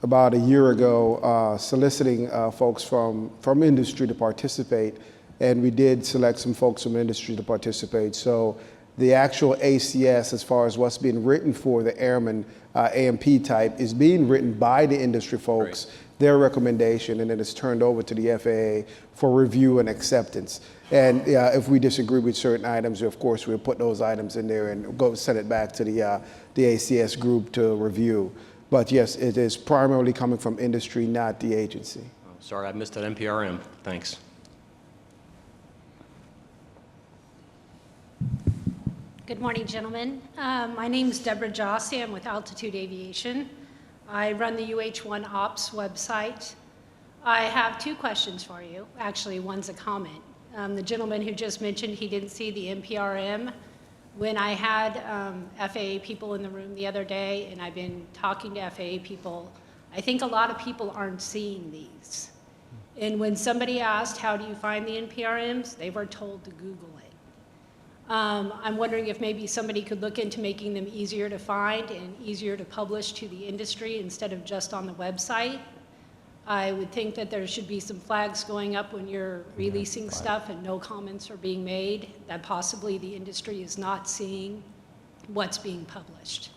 about a year ago soliciting folks from industry to participate, and we did select some folks from industry to participate. So the actual ACS, as far as what's being written for the airman AMP type, is being written by the industry folks, their recommendation, and then it's turned over to the FAA for review and acceptance. And if we disagree with certain items, of course, we'll put those items in there and go send it back to the ACS group to review. But yes, it is primarily coming from industry, not the agency. Oh, sorry, I missed that NPRM. Thanks. Good morning, gentlemen. My name is Deborah Jossi. I'm with Altitude Aviation. I run the UH-1 Ops website. I have two questions for you. Actually, one's a comment. The gentleman who just mentioned he didn't see the NPRM. When I had FAA people in the room the other day, and I've been talking to FAA people, I think a lot of people aren't seeing these. And when somebody asked, how do you find the NPRMs, they were told to Google it. I'm wondering if maybe somebody could look into making them easier to find and easier to publish to the industry instead of just on the website. I would think that there should be some flags going up when you're releasing stuff and no comments are being made, that possibly the industry is not seeing what's being published.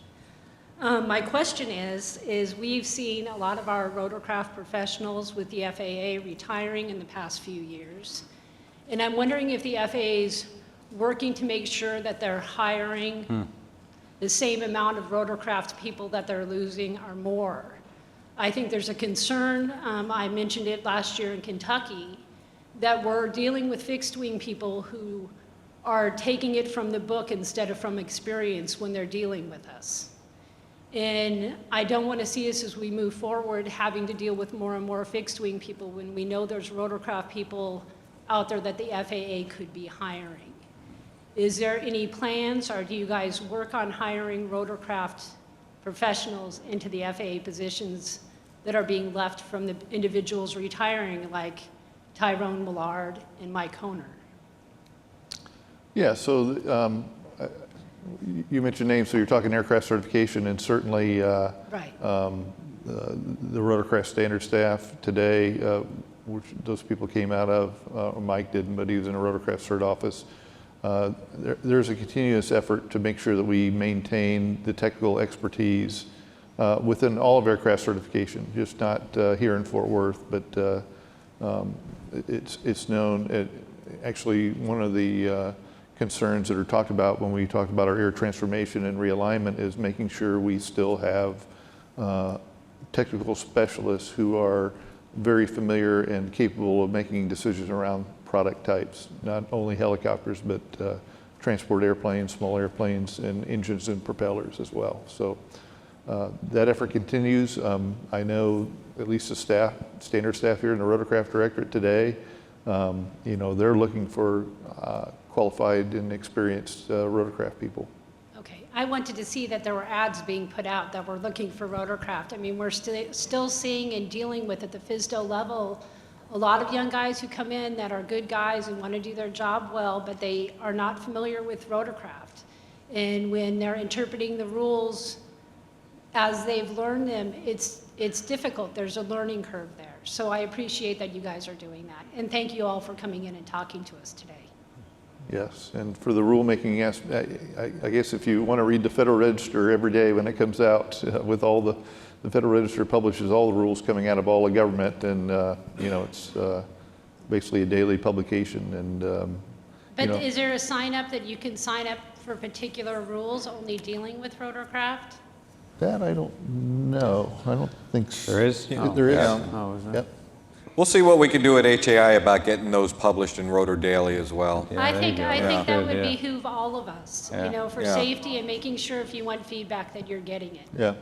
My question is we've seen a lot of our rotorcraft professionals with the FAA retiring in the past few years. And I'm wondering if the FAA is working to make sure that they're hiring the same amount of rotorcraft people that they're losing or more. I think there's a concern, I mentioned it last year in Kentucky, that we're dealing with fixed wing people who are taking it from the book instead of from experience when they're dealing with us. And I don't want to see us as we move forward having to deal with more and more fixed wing people when we know there's rotorcraft people out there that the FAA could be hiring. Is there any plans, or do you guys work on hiring rotorcraft professionals into the FAA positions that are being left from the individuals retiring, like Tyrone Millard and Mike Honer? Yeah, so you mentioned names, so you're talking aircraft certification, and certainly right. The rotorcraft standard staff today, which those people came out of, Mike didn't, but he was in a rotorcraft cert office. There's a continuous effort to make sure that we maintain the technical expertise within all of aircraft certification, just not here in Fort Worth, but it's known. Actually, one of the concerns that are talked about when we talk about our air transformation and realignment is making sure we still have technical specialists who are very familiar and capable of making decisions around product types, not only helicopters, but transport airplanes, small airplanes, and engines and propellers as well. So that effort continues. I know at least the staff, standard staff here in the Rotorcraft Directorate today, you know, they're looking for qualified and experienced rotorcraft people. Okay, I wanted to see that there were ads being put out that were looking for rotorcraft. I mean, we're still seeing and dealing with at the FSDO level a lot of young guys who come in that are good guys and want to do their job well, but they are not familiar with rotorcraft. And when they're interpreting the rules as they've learned them, it's difficult. There's a learning curve there. So I appreciate that you guys are doing that. And thank you all for coming in and talking to us today. Yes, and for the rulemaking, I guess if you want to read the Federal Register every day when it comes out, with all the Federal Register publishes all the rules coming out of all the government, and you know, it's basically a daily publication. And but you know, is there a sign up that you can sign up for particular rules only dealing with rotorcraft? that I don't know. I don't think so. There is? There is. Yeah. Oh, is there? Yep. We'll see what we can do at HAI about getting those published in Rotor Daily as well. Yeah, I there think you go. that Good, would yeah. behoove all of us, Yeah. you know, for Yeah. safety and making sure if you want feedback that you're getting it. Yeah.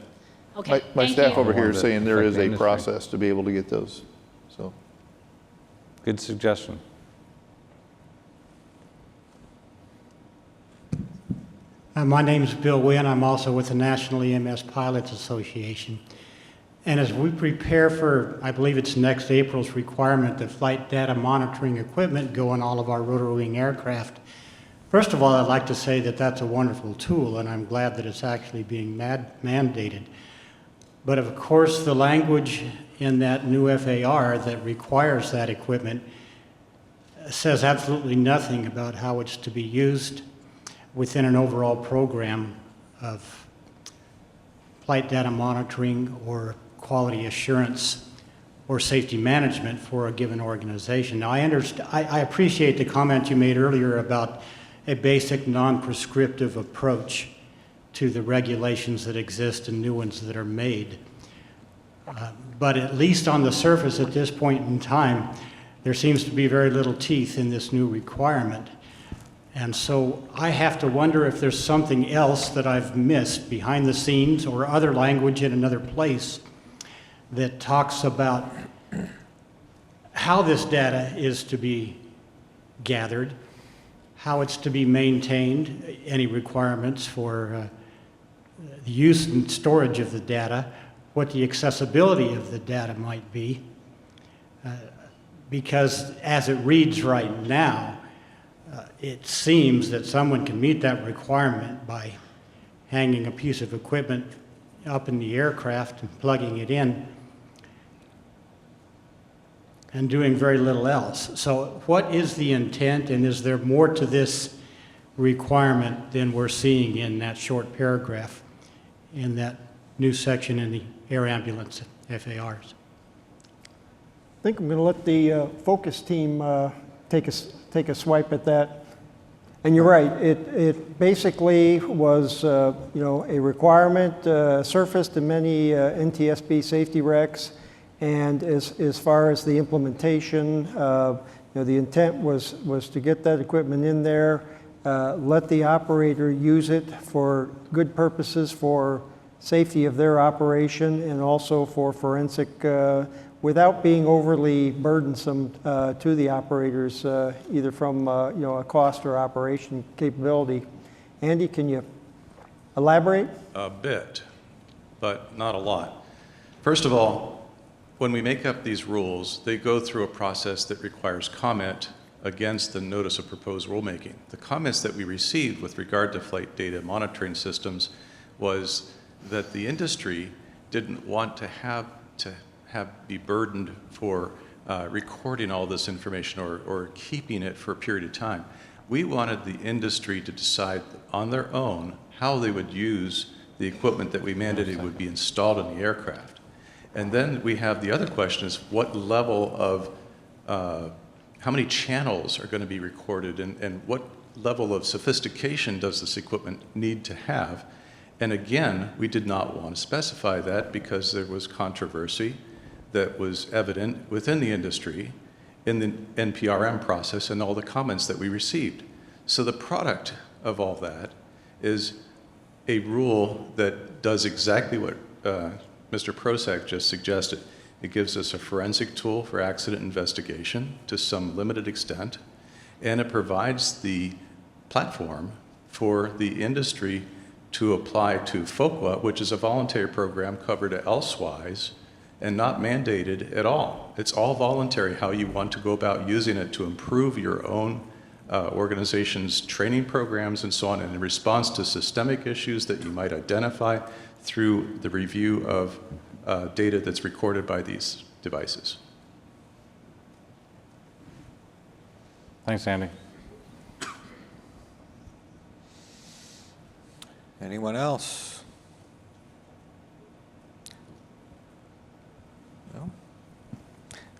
Okay, My thank staff you. over here is saying there is a Industry. process to be able to get those. So. Good suggestion. My name is Bill Wynn. I'm also with the National EMS Pilots Association. And as we prepare for, I believe it's next April's requirement that flight data monitoring equipment go on all of our rotor wing aircraft, first of all, I'd like to say that that's a wonderful tool, and I'm glad that it's actually being mandated. But of course, the language in that new FAR that requires that equipment says absolutely nothing about how it's to be used within an overall program of flight data monitoring or quality assurance or safety management for a given organization. Now, I appreciate the comment you made earlier about a basic non-prescriptive approach to the regulations that exist and new ones that are made. But at least on the surface at this point in time, there seems to be very little teeth in this new requirement. And so I have to wonder if there's something else that I've missed behind the scenes or other language in another place that talks about how this data is to be gathered, how it's to be maintained, any requirements for the use and storage of the data, what the accessibility of the data might be. Because as it reads right now, it seems that someone can meet that requirement by hanging a piece of equipment up in the aircraft and plugging it in and doing very little else. So what is the intent, and is there more to this requirement than we're seeing in that short paragraph in that new section in the air ambulance FARs? I think I'm going to let the focus team take a swipe at that. And you're right. It basically was, you know, a requirement surfaced in many NTSB safety recs, and as far as the implementation, you know, the intent was to get that equipment in there, let the operator use it for good purposes for safety of their operation and also for forensic, without being overly burdensome to the operators, either from you know, a cost or operation capability. Andy, can you elaborate? A bit, but not a lot. First of all, when we make up these rules, they go through a process that requires comment against the notice of proposed rulemaking. The comments that we received with regard to flight data monitoring systems was that the industry didn't want to be burdened for recording all this information or keeping it for a period of time. We wanted the industry to decide on their own how they would use the equipment that we mandated would be installed in the aircraft. And then we have the other question is what level of, how many channels are going to be recorded and what level of sophistication does this equipment need to have? And again, we did not want to specify that because there was controversy that was evident within the industry in the NPRM process and all the comments that we received. So the product of all that is a rule that does exactly what Mr. Prosak just suggested. It gives us a forensic tool for accident investigation to some limited extent, and it provides the platform for the industry to apply to FOQA, which is a voluntary program covered elsewise and not mandated at all. It's all voluntary how you want to go about using it to improve your own organization's training programs and so on in response to systemic issues that you might identify through the review of data that's recorded by these devices. Thanks, Andy. Anyone else? No?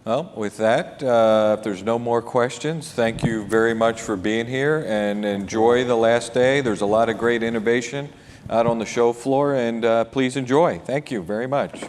Well, with that, if there's no more questions, thank you very much for being here and enjoy the last day. There's a lot of great innovation out on the show floor, and please enjoy. Thank you very much.